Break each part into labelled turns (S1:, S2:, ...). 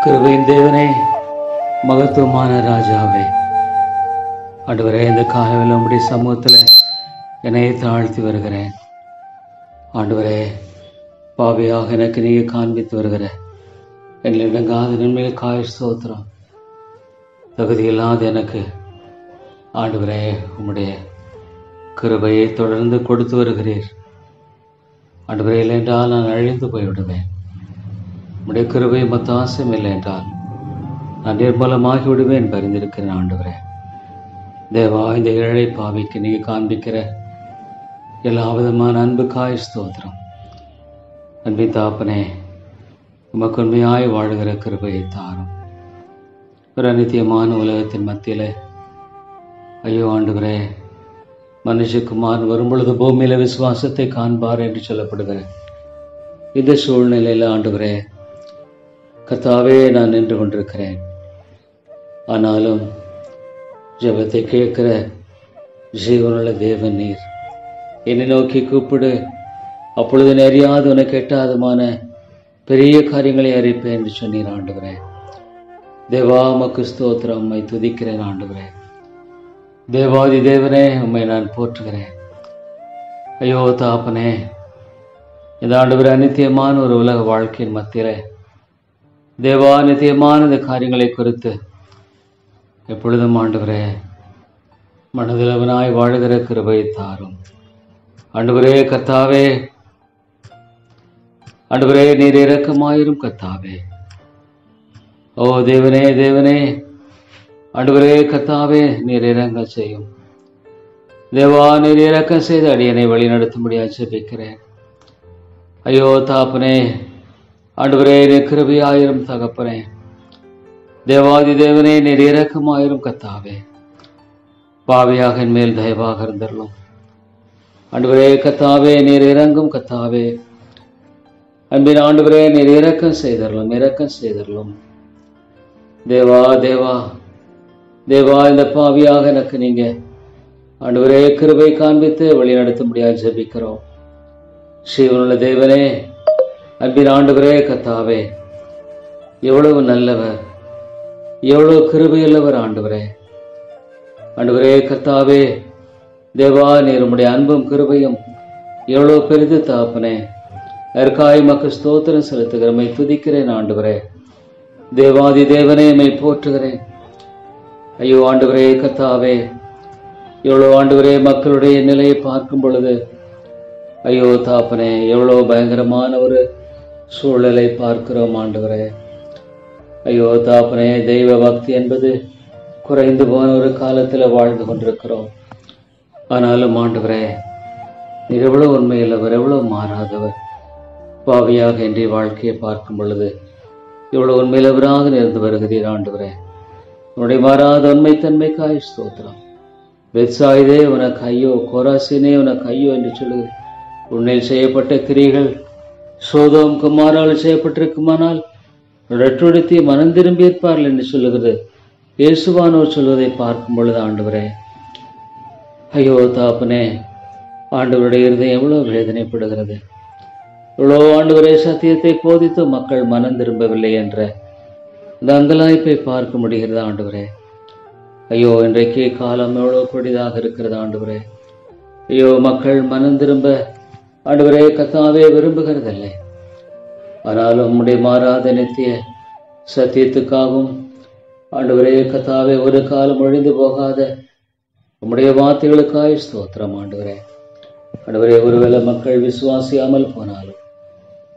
S1: கிருபையின் தேவனே, மகத்துவமான ராஜாவே, ஆண்டவரே, இந்த காலையில் உம்முடைய சமூகத்தில் என்னை தாழ்த்தி வருகிறேன். ஆண்டவரே, பாவியாக எனக்கு நீங்க காண்பித்து வருகிற என்னிடங்காத நன்மைகளுக்காக ஸ்தோத்திரம். தகுதியில்லாத எனக்கு ஆண்டவரே உம்முடைய கிருபையை தொடர்ந்து கொடுத்து வருகிறீர். ஆண்டவரே, இல்லை என்றால் நான் அழிந்து போய்விடுவேன். உம்முடைய கிருபை மத்தாசம் இல்லை என்றால் நான் நிர்மலமாகி விடுவேன் பரிந்திருக்கிறேன். ஆண்டவரே தேவா, இந்த ஏழை பாவிக்கு நீங்க காண்பிக்கிற எல்லா விதமான அன்புக்காய் ஸ்தோத்திரம். அன்பின் தாப்பனே, உமக்கு உண்மையாய் வாழுகிற கிருபையை தாரும். ஒரு அநித்தியமான உலகத்தின் மத்தியில் ஐயோ ஆண்டவரே, மனுஷகுமார் வரும்பொழுது பூமியில விசுவாசத்தை காண்பார் என்று சொல்லப்படுகிற இந்த சூழ்நிலையில் ஆண்டவரே கர்த்தாவே, நான் நின்று கொண்டிருக்கிறேன். ஆனாலும் ஜெபத்தை கேட்கிற ஜீவனுள்ள தேவன் நீர். என்னை நோக்கி கூப்பிடு, அப்பொழுது அறியாது உனக்கு எட்டாதமான பெரிய காரியங்களை அறிப்பேன் என்று சொன்னீர். ஆண்டவரே தேவா, உமக்கு ஸ்தோத்திரம். உம்மை துதிக்கிறேன். ஆண்டவரே தேவாதி தேவனே, உம்மை நான் போற்றுகிறேன். ஐயோ தாப்பனே, இந்த ஆண்டவரே அநித்தியமான ஒரு உலக வாழ்க்கையின் மத்தியில தேவா நித்தியமான இந்த காரியங்களை குறித்து எப்பொழுதும் ஆண்டவரே மனதிலவனாய் வாழுகிற கிருபையை தாரும். ஆண்டவரே கர்த்தாவே, ஆண்டவரே நீர் இரக்கமாயிரும் கர்த்தாவே. ஓ தேவனே தேவனே, ஆண்டவரே கர்த்தாவே நீர் இரங்க செய்யும். தேவா, நீர் இரக்கம் செய்து அடியனை வழி நடத்தும்படியாக ஜெபிக்கிறேன். ஐயோ தாப்பனே, ஆண்டவரே நீர் கிருபையாயிரும் தகப்பனே. தேவாதி தேவனே நீர் இரக்கமாயிரும் கர்த்தாவே. பாவியாக என் மேல் தயவாக இருந்தருளும். ஆண்டவரே கர்த்தாவே நீர் இறங்கும் கர்த்தாவே. அன்பின் ஆண்டவரே நீர் இரக்கம் செய்தருளும், இரக்கம் செய்தருளும். தேவா தேவா தேவா, இந்த பாவியாக எனக்கு நீங்க ஆண்டவரே கிருபை காண்பித்து வழி நடத்தும்படியாக ஜெபிக்கிறோம். ஜீவனுள்ள தேவனே, அன்பின் ஆண்டவரே கர்த்தாவே, எவ்வளவு நல்லவர், எவ்வளவு கிருபையுள்ளவர் ஆண்டவரே. ஆண்டவரே கர்த்தாவே தேவா, நீர் உம்முடைய அன்பும் கிருபையும் எவ்வளவு பெரிது தாப்பனே. அதற்காய் மக்கு ஸ்தோத்திரம் செலுத்துகிறமை துதிக்கிறேன். ஆண்டவரே தேவாதி தேவனே, மை போற்றுகிறேன். ஐயோ ஆண்டவரே கர்த்தாவே, எவ்வளோ ஆண்டவரே மக்களுடைய நிலையை பார்க்கும் பொழுது ஐயோ தாப்பனே, எவ்வளோ பயங்கரமான ஒரு சூழலை பார்க்கிறோம் ஆண்டவரே. ஐயோ தாப்பனே, தெய்வ பக்தி என்பது குறைந்து போன ஒரு காலத்தில் வாழ்ந்து கொண்டிருக்கிறோம். ஆனாலும் ஆண்டவரே நீர் எவ்வளோ உண்மையுள்ளவர், எவ்வளோ மாறாதவர். பாவியாக இன்றைய வாழ்க்கையை பார்க்கும் பொழுது எவ்வளோ உண்மையுள்ளவராக நேர்ந்து வருகிறீர். ஆண்டவரே உன்னுடைய மாறாத உண்மைத்தன்மைக்காய் ஸ்தோத்திரம். பெத்சாயிதே உனக்கு ஐயோ, கோராசினே உனக்கு ஐயோ என்று சொல்லுகிறேன். உன்னில் செய்யப்பட்ட கிரிகள் சோதோம் குமாரால் செய்யப்பட்டிருக்குமானால் ரெட்டுடுத்தி மனம் திரும்பி இருப்பார்கள் என்று சொல்லுகிறது இயேசுவானோர் சொல்வதை பார்க்கும் பொழுது ஆண்டவரே ஐயோ தாப்பனே, ஆண்டவருடைய இருதயம் எவ்வளோ வேதனைப்படுகிறது. இவ்வளோ ஆண்டவரே சத்தியத்தை போதித்து மக்கள் மனம் திரும்பவில்லை என்ற இந்த அங்கலாய்ப்பை பார்க்க முடிகிறது. ஆண்டவரே ஐயோ, இன்றைக்கு காலம் எவ்வளோ கொடிதாக இருக்கிறது. ஆண்டவரே ஐயோ, மக்கள் மனம் திரும்ப ஆண்டவரே கர்த்தாவே விரும்புகிறதில்லை. ஆனாலும் உம்முடைய மாறாத நித்திய சத்தியத்துக்காகவும் ஆண்டவரே கர்த்தாவே ஒரு காலம் ஒழிந்து போகாத உம்முடைய வார்த்தைகளுக்காய் ஸ்தோத்திரம். ஆண்டவரே ஆண்டவரே, ஒருவேளை மக்கள் விசுவாசியாமல் போனாலும்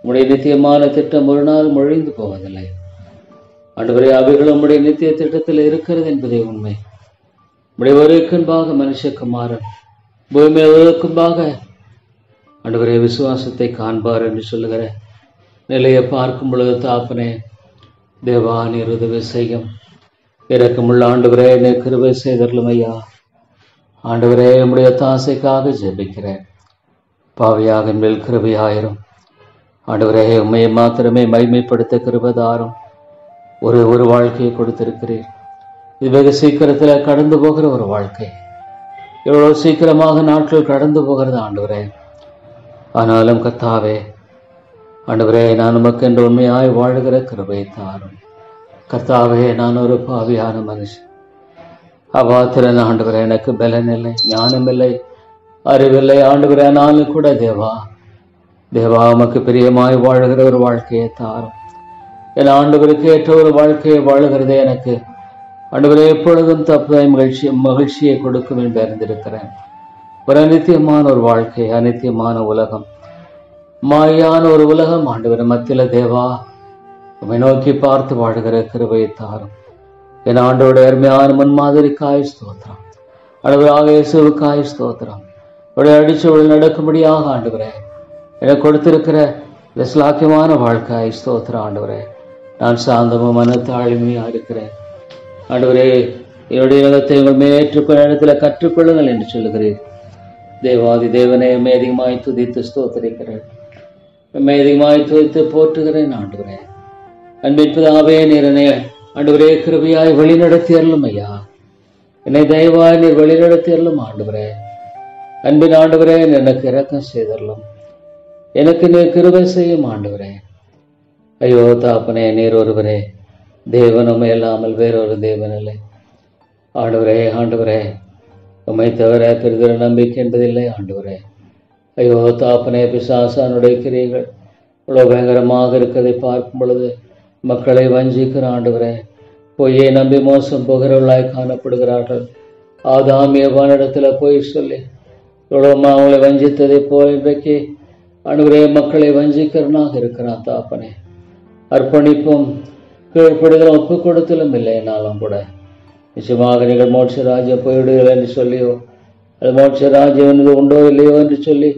S1: உம்முடைய நித்தியமான திட்டம் ஒரு நாள் ஒழிந்து போவதில்லை. ஆண்டவரே, அவைகள் உம்முடைய நித்திய திட்டத்தில் இருக்கிறது என்பதே உண்மை. உம்முடைய ஒருக்குன்பாக மனுஷகுமாரன் பூமியில் ஒருக்குன்பாக ஆண்டவரே விசுவாசத்தை காண்பார் என்று சொல்லுகிற நிலையை பார்க்கும் பொழுது தாப்பனே தேவா, நீர் உதவி செய்யும். இரக்கமுள்ள ஆண்டவரே, நீர் கிருபை செய்தருளும் ஐயா. ஆண்டவரே உம்முடைய தாசைக்காக ஜெபிக்கிறேன். பாவியாக மேல் கிருபையாயிரும். ஆண்டவரே உம்மையை மாத்திரமே மைமைப்படுத்த கிருபதாரும் ஒரு வாழ்க்கையை கொடுத்திருக்கிறீர். இது வெகு சீக்கிரத்தில் கடந்து போகிற ஒரு வாழ்க்கை. எவ்வளவு சீக்கிரமாக நாட்கள் கடந்து போகிறது ஆண்டவரே. ஆனாலும் கர்த்தாவே ஆண்டவரே, நான் உமக்கு என்று உண்மையாய் வாழுகிற கிருபையை தாரும். கர்த்தாவே, நான் ஒரு பாவியான மனுஷன். அபாத்திரன் ஆண்டவரே, எனக்கு பலனில்லை, ஞானமில்லை, அறிவில்லை ஆண்டவரே. ஆனாலும் கூட தேவா உமக்கு பிரியமாய் வாழுகிற ஒரு வாழ்க்கையை தாரும். என் ஆண்டவருக்கு ஏற்ற ஒரு வாழ்க்கையை வாழுகிறதே எனக்கு ஆண்டவரே எப்பொழுதும் தப்பு மகிழ்ச்சியை கொடுக்கும் என்று அறிந்திருக்கிறேன். ஒரு அநித்தியமான ஒரு வாழ்க்கை, அநித்தியமான உலகம், மாயான ஒரு உலகம் ஆண்டவரை மத்தியில தேவா உம்மை நோக்கி பார்த்து வாழுகிற கிருபையை தாரும். என் ஆண்டவருடைய அருமையான முன்மாதிரிக்காய் ஸ்தோத்திரம். ஆண்டவராக இயேசுவுக்காய் ஸ்தோத்திரம். அவருடைய அடிச்சவர்கள் நடக்கும்படியாக ஆண்டவரே எனக்கு கொடுத்திருக்கிற இந்த ஸ்லாக்கியமான வாழ்க்கை ஸ்தோத்திரம். ஆண்டவரே, நான் சாந்தமும் மனத்தாழ்மையா இருக்கிறேன். ஆண்டவரே, என்னுடைய நிலத்தை உங்கள் மேற்றுக்கொள்ள இடத்துல கற்றுக்கொள்ளுங்கள் என்று சொல்லுகிறேன். தேவாதி தேவனை உம்மை அதிகமாய் துதித்து ஸ்தோத்திரிக்கிறேன். உம்மை அதிகமாய் துதித்து போற்றுகிறேன். ஆண்டவரே, அன்பின் பிதாவே, நீர் என்னை ஆண்டவரே கிருபையாய் வழிநடத்தி அருளும் ஐயா. என்னை தயவாய் நீர் வழிநடத்தி அருளும் ஆண்டவரே. அன்பின் ஆண்டவரே, எனக்கு இரக்கம் செய்தரலும், எனக்கு நீர் கிருபை செய்யும் ஆண்டவரே. ஐயோ தாப்பனே, நீர் ஒருவரே தேவனும் இல்லாமல் வேறொரு தேவன் இல்லை ஆண்டவரே. உம்மை தவிர பெரிதொரு நம்பிக்கை என்பதில்லை ஆண்டவரே. ஐயோ தாப்பனே, பிசாசானுடைய கிரியைகள் இவ்வளோ பயங்கரமாக இருக்கிறதை பார்க்கும் பொழுது மக்களை வஞ்சிக்கிற ஆண்டவரே, பொய்யை நம்பி மோசம் போகிறவர்களாய் காணப்படுகிறார்கள். ஆதாம் ஏவானிடத்துல போய் சொல்லி இவ்வளோ அவங்களை வஞ்சித்ததை போல இன்றைக்கு ஆண்டவரே மக்களை வஞ்சிக்கிறனாக இருக்கிறான் தாப்பனே. அர்ப்பணிப்பும் கீழ்ப்படுதலும் ஒப்பு கொடுத்தலும் இல்லை. என்னாலும் கூட நிச்சயமாக நீங்கள் மோட்ச ராஜ்யம் போய்விடுங்கள் என்று சொல்லியோ, அது மோட்ச ராஜ்யம் என்பது உண்டோ இல்லையோ என்று சொல்லி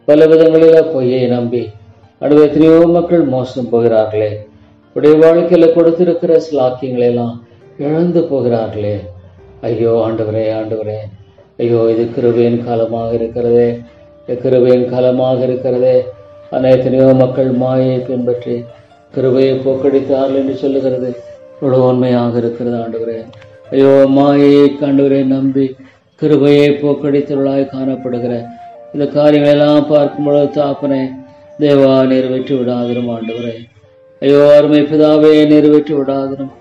S1: பல விதங்களில் பொய்யை நம்பி ஆண்டவரே எத்தனையோ மக்கள் மோசம் போகிறார்களே. உடைய வாழ்க்கையில கொடுத்திருக்கிற ஸ்லாக்கியங்களெல்லாம் இழந்து போகிறார்களே. ஐயோ ஆண்டவரே, ஐயோ இது கிருபையின் காலமாக இருக்கிறதே, கிருபையின் காலமாக இருக்கிறதே. ஆனால் எத்தனையோ மக்கள் மாயை பின்பற்றி கிருபையை போக்கடித்தார்கள் என்று சொல்லுகிறது இவ்வளவு உண்மையாக இருக்கிறது ஆண்டவரே. ஐயோ மாயையை ஆண்டவரை நம்பி கிருபையை போக்கடித்தவர்களாய் காணப்படுகிற இந்த காரியங்களெல்லாம் பார்க்கும் பொழுது தாப்பனே தேவா நிறைவேற்றி விடாதிரும் ஆண்டவரே. ஐயோ அருமை பிதாவே நிறைவேற்றி விடாதிரும்.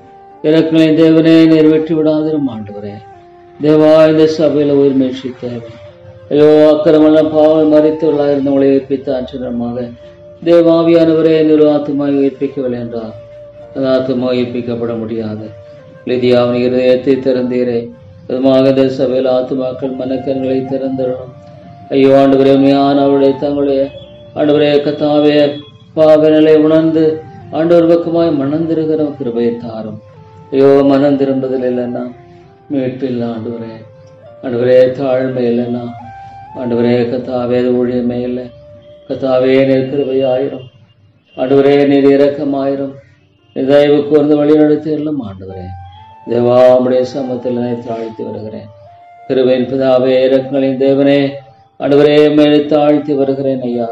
S1: இறக்கங்களின் தேவனே நிறைவேற்றி விடாதிரும் ஆண்டவரே. தேவா இந்த சபையில உயிர் மீழ்ச்சி தேவை. ஐயோ அக்கிரமெல்லாம் பாவம் மறித்தவர்களாக இருந்தவங்களை உயிர்ப்பித்த அச்சனமாக தேவாவியானவரே நிறு ஆத்துமாவை உயிர்ப்பிக்கவில்லை என்றார். அது ஆத்துமா உயிர்ப்பிக்கப்பட முடியாது. லிதியாவின் இருதயத்தை திறந்தீரே, அதுமாக இந்த சபையில் ஆத்துமாக்கள் மனக்கண்களை திறந்திடணும். ஐயோ ஆண்டவரே, உண்மையான அவருடைய தங்களுடைய ஆண்டவரே கத்தாவே பாவநிலை உணர்ந்து ஆண்டவர் பக்கமாய் மணந்திருக்கிற கிருபையை தாரும். ஐயோ மனம் திரும்புதல் இல்லைன்னா மீட்பில்லை ஆண்டவரே தாழ்மை இல்லைன்னா ஆண்டவரே கத்தாவே ஊழியமே இல்லை. கத்தாவே நீர் கிருபையாயிரும் ஆண்டவரே, நீர் இரக்கமாயிரும், நீர் தயவு கூர்ந்து வழி நடத்திடலும் ஆண்டவரே. தேவாமுடைய சமத்தில் தாழ்த்தி வருகிறேன். கிருபையின் பிதாவே, இரக்கங்களின் தேவனே ஆண்டவரே மேலே தாழ்த்தி வருகிறேன் ஐயா.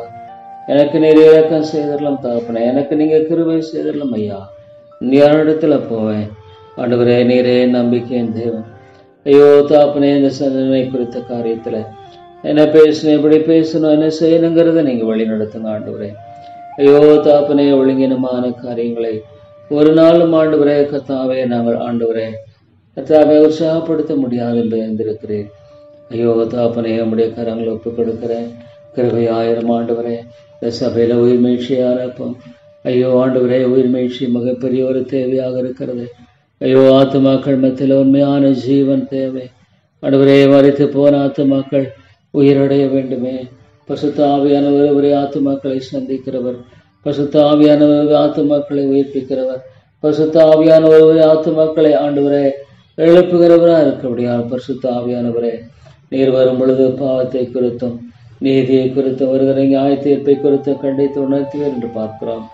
S1: எனக்கு நீர் இரக்கம் செய்திடலாம் தாப்பனே, எனக்கு நீங்க கிருபை செய்திடலாம் ஐயா. நீ இடத்துல போவேன் ஆண்டவரே, நீரே நம்பிக்கையின் தேவன். ஐயோ தாப்பனே, இந்த சந்தனை குறித்த காரியத்துல என்ன பேசணும், எப்படி பேசணும், என்ன செய்யணுங்கிறத நீங்க வழி நடத்துங்க ஆண்டவரே. ஐயோ தாப்பனே, ஒழுங்கினமான காரியங்களை ஒரு நாளும் ஆண்டவரே கத்தாவே நாங்கள் ஆண்டவரே கத்தாவே உற்சாகப்படுத்த முடியாது என்று அறிந்திருக்கிறேன். ஐயோ தாப்பனே, நம்முடைய கரங்களை ஒப்புக் கொடுக்கிறேன். கிருபையாயிரம் ஆண்டவரே, இந்த சபையில உயிர் மீழ்ச்சியான ஐயோ ஆண்டவரே, உயிர் மீழ்ச்சி மிகப்பெரிய ஒரு தேவையாக இருக்கிறது. ஐயோ ஆத்துமாக்கள் மத்தியில் உண்மையான ஜீவன் தேவை ஆண்டவரே. மரித்து போன ஆத்துமாக்கள் உயிரடைய வேண்டுமே. பசுத்த ஆவியானவர் ஒரே ஆத்துமாக்களை சந்திக்கிறவர், பசுத்த ஆவியானவர் ஆத்துமாக்களை உயிர்ப்பிக்கிறவர், பசுத்த ஆவியானவர் ஒரே ஆத்துமாக்களை ஆண்டவரே எழுப்புகிறவராக இருக்கபடியால் பரிசுத்த ஆவியானவரே, நீர் வரும் பொழுது பாவத்தை குறித்தும் நீதியை குறித்தும் வருகிற நியாய தீர்ப்பை குறித்தும் கண்டித்து உணர்த்துவர் என்று பார்க்கிறோம்.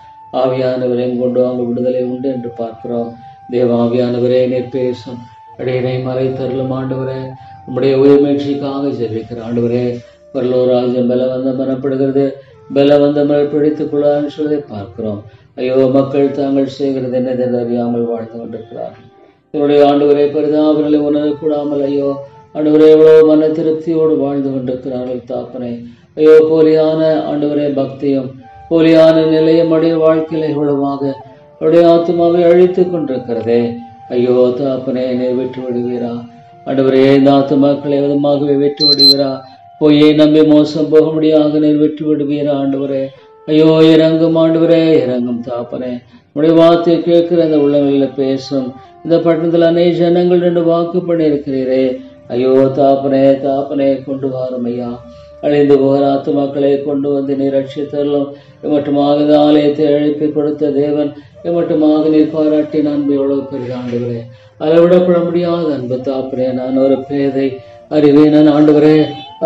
S1: ஆவியானவரை கொண்டு அங்கு விடுதலை உண்டு என்று பார்க்கிறோம். தேவ ஆவியானவரே, நீர் பேசும் அடையினை மறை தருளும் ஆண்டவரே. நம்முடைய உயிர் மீழ்ச்சிக்காக ஜெபிக்கிற ஆண்டவரே, பரலோராஜ்யம் பலவந்தம் எனப்படுகிறது, பலவந்தம் பிடித்துக் கொள்ளான்னு சொல்லி பார்க்கிறோம். ஐயோ மக்கள் தாங்கள் செய்கிறது என்னதென்று அறியாமல் வாழ்ந்து கொண்டிருக்கிறார்கள். இவருடைய ஆண்டவரை பரிதாபங்களை உணரக்கூடாமல் ஐயோ ஆண்டவரே எவ்வளவு மன திருப்தியோடு வாழ்ந்து கொண்டிருக்கிறார்கள் தாப்பனை. ஐயோ போலியான ஆண்டவரே பக்தியும் போலியான நிலையம் அடைய வாழ்க்கையில இவ்வளவாக அவருடைய ஆத்மாவை அழித்து கொண்டிருக்கிறதே. ஐயோ தாப்பனே, என்னை விட்டு விடுவீரா ஆண்டவரே? இந்த ஆத்மாக்களை விதமாகவே விட்டு விடுவீரா? பொய்யை நம்பி மோசம் போக முடியாக நீர் விட்டு விடுவீரா ஆண்டவரே? ஐயோ இறங்கும் ஆண்டவரே, இறங்கும் தாப்பனே. உடைய வார்த்தை கேட்கிற அந்த உள்ளங்களில் பேசும். இந்த பட்டணத்தில் அநேக ஜனங்கள் ரெண்டு வாக்கு பண்ணி இருக்கிறீரே. ஐயோ தாப்பனே, தாப்பனே, கொண்டு வாரும் ஐயா. அழிந்து போகிற ஆத்துமாக்களை கொண்டு வந்து நீர் ரட்சித்தரலும். மட்டுமாக இந்த ஆலயத்தை எழுப்பி கொடுத்த தேவன் மட்டுமாக நீர் பாராட்டின அன்பு எவ்வளவு பெரிய ஆண்டவரே. அளவிடப்பட முடியாத அன்பு தாப்பனே. நான் ஒரு பேதை அறிவேன் ஆண்டவரே,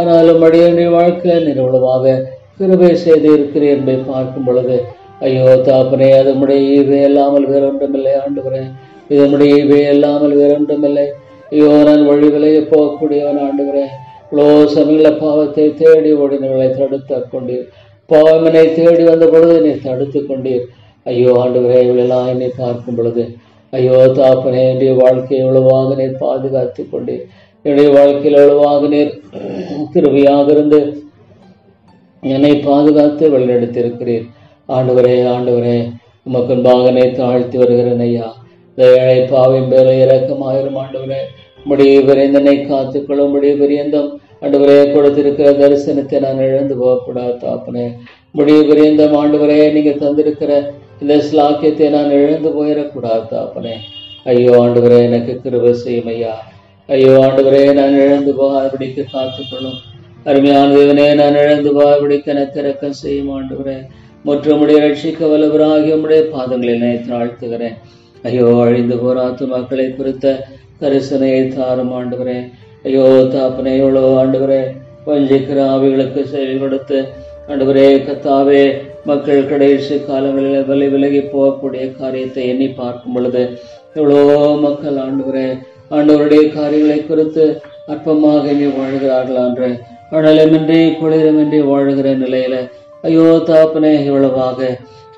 S1: ஆனாலும் அடிய வாழ்க்கை நீர் எவ்வளவாக கிருபை செய்து இருக்கிறேன் என்பதை பார்க்கும் பொழுது ஐயோ தாப்பனே, அது நம்முடைய ஈவே இல்லாமல் வேறொன்றுமில்லை ஆண்டவரே. இது நம்முடைய ஈவே இல்லாமல் வேறொன்றுமில்லை. ஐயோ, நான் வழி விலையை போகக்கூடியவன் ஆண்டவரே. இவ்வளோ சமயங்கள பாவத்தை தேடி ஓடினவர்களை தடுத்து கொண்டீர். பாவமனை தேடி வந்த பொழுது நீ தடுத்து கொண்டீர். ஐயோ ஆண்டவரே, இவளெல்லாம் என்னை பார்க்கும் பொழுது ஐயோ தாப்பனே, என்னுடைய வாழ்க்கையை எவ்வளவாக நீர் பாதுகாத்து கொண்டீர். என்னுடைய வாழ்க்கையில் எவ்வளவாக நீர் கிருபையாக இருந்து என்னை பாதுகாத்து வழிநடத்தியிருக்கிறீர் ஆண்டவரே. ஆண்டவரே, உமக்கு பாகனை தாழ்த்தி வருகிறேன் ஐயா. ஏழை பாவின் பேரை இறக்கமாயிரும் ஆண்டவரே. முடிய விரைந்தனை காத்துக்கொள்ளும். முடிய விரியந்தம் ஆண்டவரே கொடுத்திருக்கிற தரிசனத்தை நான் இழந்து போகக்கூடாது தாப்பனே. முடிய விரியந்தம் ஆண்டவரே, நீங்க தந்திருக்கிற இந்த ஸ்லாக்கியத்தை நான் இழந்து போயிடக்கூடாது தாப்பனே. ஐயோ ஆண்டவரே, எனக்கு கிருபை செய்யும் ஐயா. ஐயோ ஆண்டவரே, நான் இழந்து போகாதபடிக்கு காத்துக்கொள்ளும். அருமையான தேவனே, நான் இழந்து போகாதபடிக்கு எனக்கு இறக்கம் செய்யும் ஆண்டவரே. முற்றுமுடைய ரட்சிக்க வல்லவராகி உம்முடைய பாதங்களில் தாழ்த்துகிறேன். ஐயோ, அழிந்து போற ஆத்துமாக்களை குறித்த கரிசனையை தாரும் ஆண்டவரே. ஐயோ தாப்பனே, எவ்வளோ ஆண்டவரே வஞ்சிக்கிற ஆவிகளுக்கு செயல் கொடுத்து ஆண்டவரே கத்தாவே, மக்கள் கடைசி காலங்களில் விலகி போகக்கூடிய காரியத்தை எண்ணி பார்க்கும் பொழுது எவ்வளோ மக்கள் ஆண்டவரே ஆண்டவருடைய காரியங்களை குறித்து அற்பமாக எண்ணி வாழ்கிறார்கள் என்ற அனலமின்றி குளிரமின்றி வாழ்கிற நிலையில ஐயோ தாப்பனே, எவ்வளவாக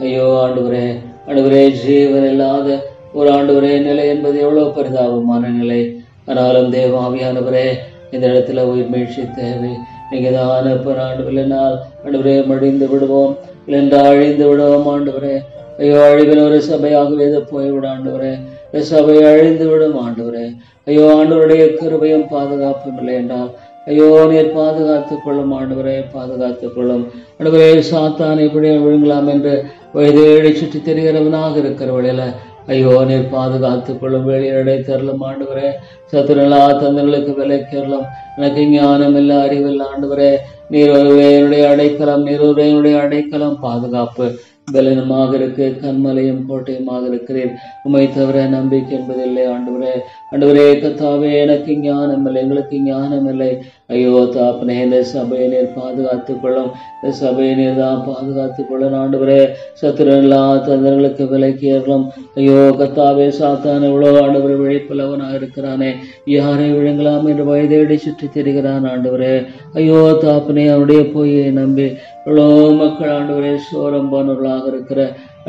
S1: ஐயோ ஆண்டவரே, ஆண்டவரே ஜீவன் இல்லாத ஒரு ஆண்டவரே நிலை என்பது எவ்வளவு பரிதாபமான நிலை. ஆனாலும் தேவாவியானவரே, இந்த இடத்துல உயிர் மீழ்ச்சி தேவை. நீங்க தான் அனுப்புற ஆண்டவரினால் ஆண்டவரே மடிந்து விடுவோம், இல்லென்றால் அழிந்து விடுவோம் ஆண்டவரே. ஐயோ, அழிவின் ஒரு சபையாகவே இதை போய்விட ஆண்டவரே. இந்த சபை அழிந்து விடும் ஆண்டவரே. ஐயோ, ஆண்டவருடைய கிருபையும் பாதுகாப்பும் இல்லை என்றால் ஐயோ நீர் பாதுகாத்துக் கொள்ளும் ஆண்டவரே, பாதுகாத்துக் கொள்ளும் ஆண்டவரே. சாத்தான் இப்படி விழுங்கலாம் என்று வயதேடி சுற்றி தெரிகிறவனாக இருக்கிறவழில ஐயோ நீர் பாதுகாத்துக் கொள்ளும். வெளியடை தரலும் ஆண்டவரே. சத்துருளா தந்தங்களுக்கு விலைக்கேறலும். எனக்கு ஞானம் இல்லை, அறிவில்லை ஆண்டவரே. நீர் ஒருவரையுடைய அடைக்கலம், நீர் ஒருவரையுடைய அடைக்கலம், பாதுகாப்பு பலனமாக இருக்கு. கண்மலையும் கோட்டையுமாக இருக்கிறேன். உம்மை தவிர நம்பிக்கை என்பதில்லை ஆண்டவரே. ஆண்டவரே கத்தாவே, எனக்கு ஞானம் இல்லை, எங்களுக்கு ஞானம் இல்லை. ஐயோ தாப்பனே, இந்த சபையை நீர் பாதுகாத்துக் கொள்ளும். இந்த சபையை நீர் தான் பாதுகாத்துக் கொள்ளும் ஆண்டவரே. சத்துருளா தந்தங்களுக்கு விலைக்கேறலும். ஐயோ கத்தாவே, சாத்தான் இவ்வளோ ஆண்டவரை விழிப்புள்ளவனாக இருக்கிறானே, யாரை விழுங்கலாம் என்று வயதேடி சுற்றி தெரிகிறான் ஆண்டவரே. ஐயோ தாப்பனே, அவனுடைய பொய்யை நம்பி இவ்வளோ மக்கள் ஆண்டவரே சோரம் போனவர்களாக இருக்கிற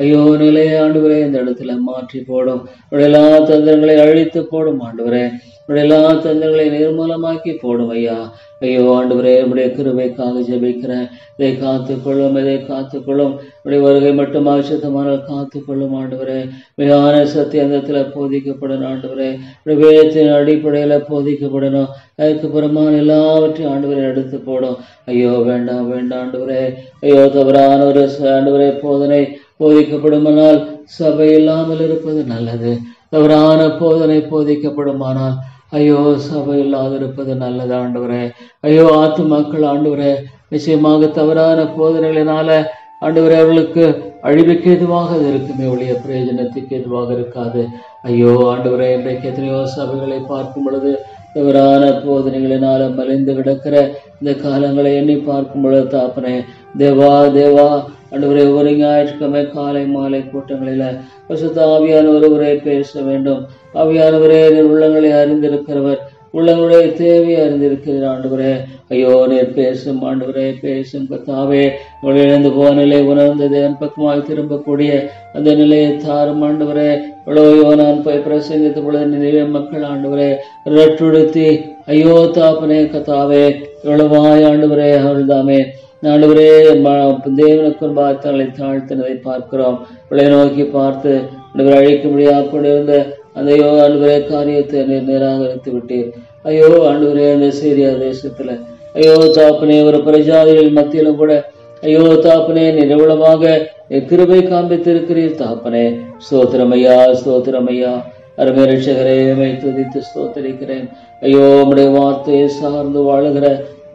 S1: ஐயோ நிலையை ஆண்டவரே இந்த இடத்துல மாற்றி போடும். எல்லா தந்திரங்களை அழித்து போடும் ஆண்டவரே. எல்லா தந்திரங்களை நிர்மூலமாக்கி போடும் ஐயா. ஐயோ ஆண்டவரே, உடைய கிருபைக்காக ஜெபிக்கிறேன். இதை காத்துக்கொள்ளும், இதை காத்துக்கொள்ளும். உடைய வருகை மட்டும் ஆசித்தமான காத்துக்கொள்ளும் ஆண்டவரே. மிகான சத்தியந்தத்துல போதிக்கப்படணும் ஆண்டவரே. வேதத்தின் அடிப்படையில போதிக்கப்படணும். அதுக்கு புறமான எல்லாவற்றையும் ஆண்டவரை எடுத்து போடும். ஐயோ வேண்டாம் வேண்டாம் ஆண்டவரே. ஐயோ தவறான ஒரு ஆண்டவரே போதனை போதிக்கப்படுமானால் சபை இல்லாமல் இருப்பது நல்லது. தவறான போதனை போதிக்கப்படுமானால் ஐயோ சபை இல்லாது இருப்பது நல்லது ஆண்டவரே. ஐயோ ஆத்துமாக்கள் ஆண்டவரே நிச்சயமாக தவறான போதனைகளினால ஆண்டவரே அவர்களுக்கு அழிவுக்கு எதுவாக அது இருக்குமே ஒழிய பிரயோஜனத்துக்கு எதுவாக இருக்காது. ஐயோ ஆண்டவரே, இன்றைக்கு எத்தனையோ சபைகளை பார்க்கும் பொழுது தவறான போதனைகளினால மலிந்து கிடக்கிற இந்த காலங்களை எண்ணி பார்க்கும் பொழுது தாப்பனே, தேவா தேவா ஆண்டவரே, ஒரு ஞாயிற்றுக்கிழமை காலை மாலை கூட்டங்களில பரிசுத்த ஆவியான ஒருவரை பேச வேண்டும். ஆவியானவரே, நீர் உள்ளங்களை அறிந்திருக்கிறவர், உள்ளங்களுடைய தேவையை அறிந்திருக்கிறார் ஆண்டவரே. ஐயோ நீர் பேசும் ஆண்டவரே, பேசும் கத்தாவே. இழந்து போன நிலை உணர்ந்த தேவன் பக்கமாக திரும்பக்கூடிய அந்த நிலையை தாரும் ஆண்டவரே. எவ்வளவோ நான் போய் பிரசங்கித்த பொழுது நிறைய மக்கள் ஆண்டவரே ரட்டுடுத்தி ஐயோ தாப்பனே கத்தாவே எவ்வளவாய் ஆண்டவரே அவள்தாமே ஆண்டவரே தேவனுக்கு பார்த்தங்களை தாழ்த்தினதை பார்க்கிறோம். இவளை நோக்கி பார்த்து அழிக்க முடியாது கொண்டிருந்த அந்த ஆண்டவரே காரியத்தை நிராகரித்து விட்டீர். ஐயோ ஆண்டவரே, அந்த சீரியா தேசத்துல ஐயோ தாப்பனே ஒரு பிரஜாதிகள் மத்தியிலும் கூட ஐயோ தாப்பனே நிரவளமாக கிருபை காண்பித்திருக்கிறீர் தாப்பனே. ஸ்தோத்திரமையா, ஸ்தோத்திரமையா. அருமை ரட்சகரே, துதித்து ஸ்தோத்திரிக்கிறேன். ஐயோ உம்முடைய வார்த்தையை சார்ந்து வாழுகிற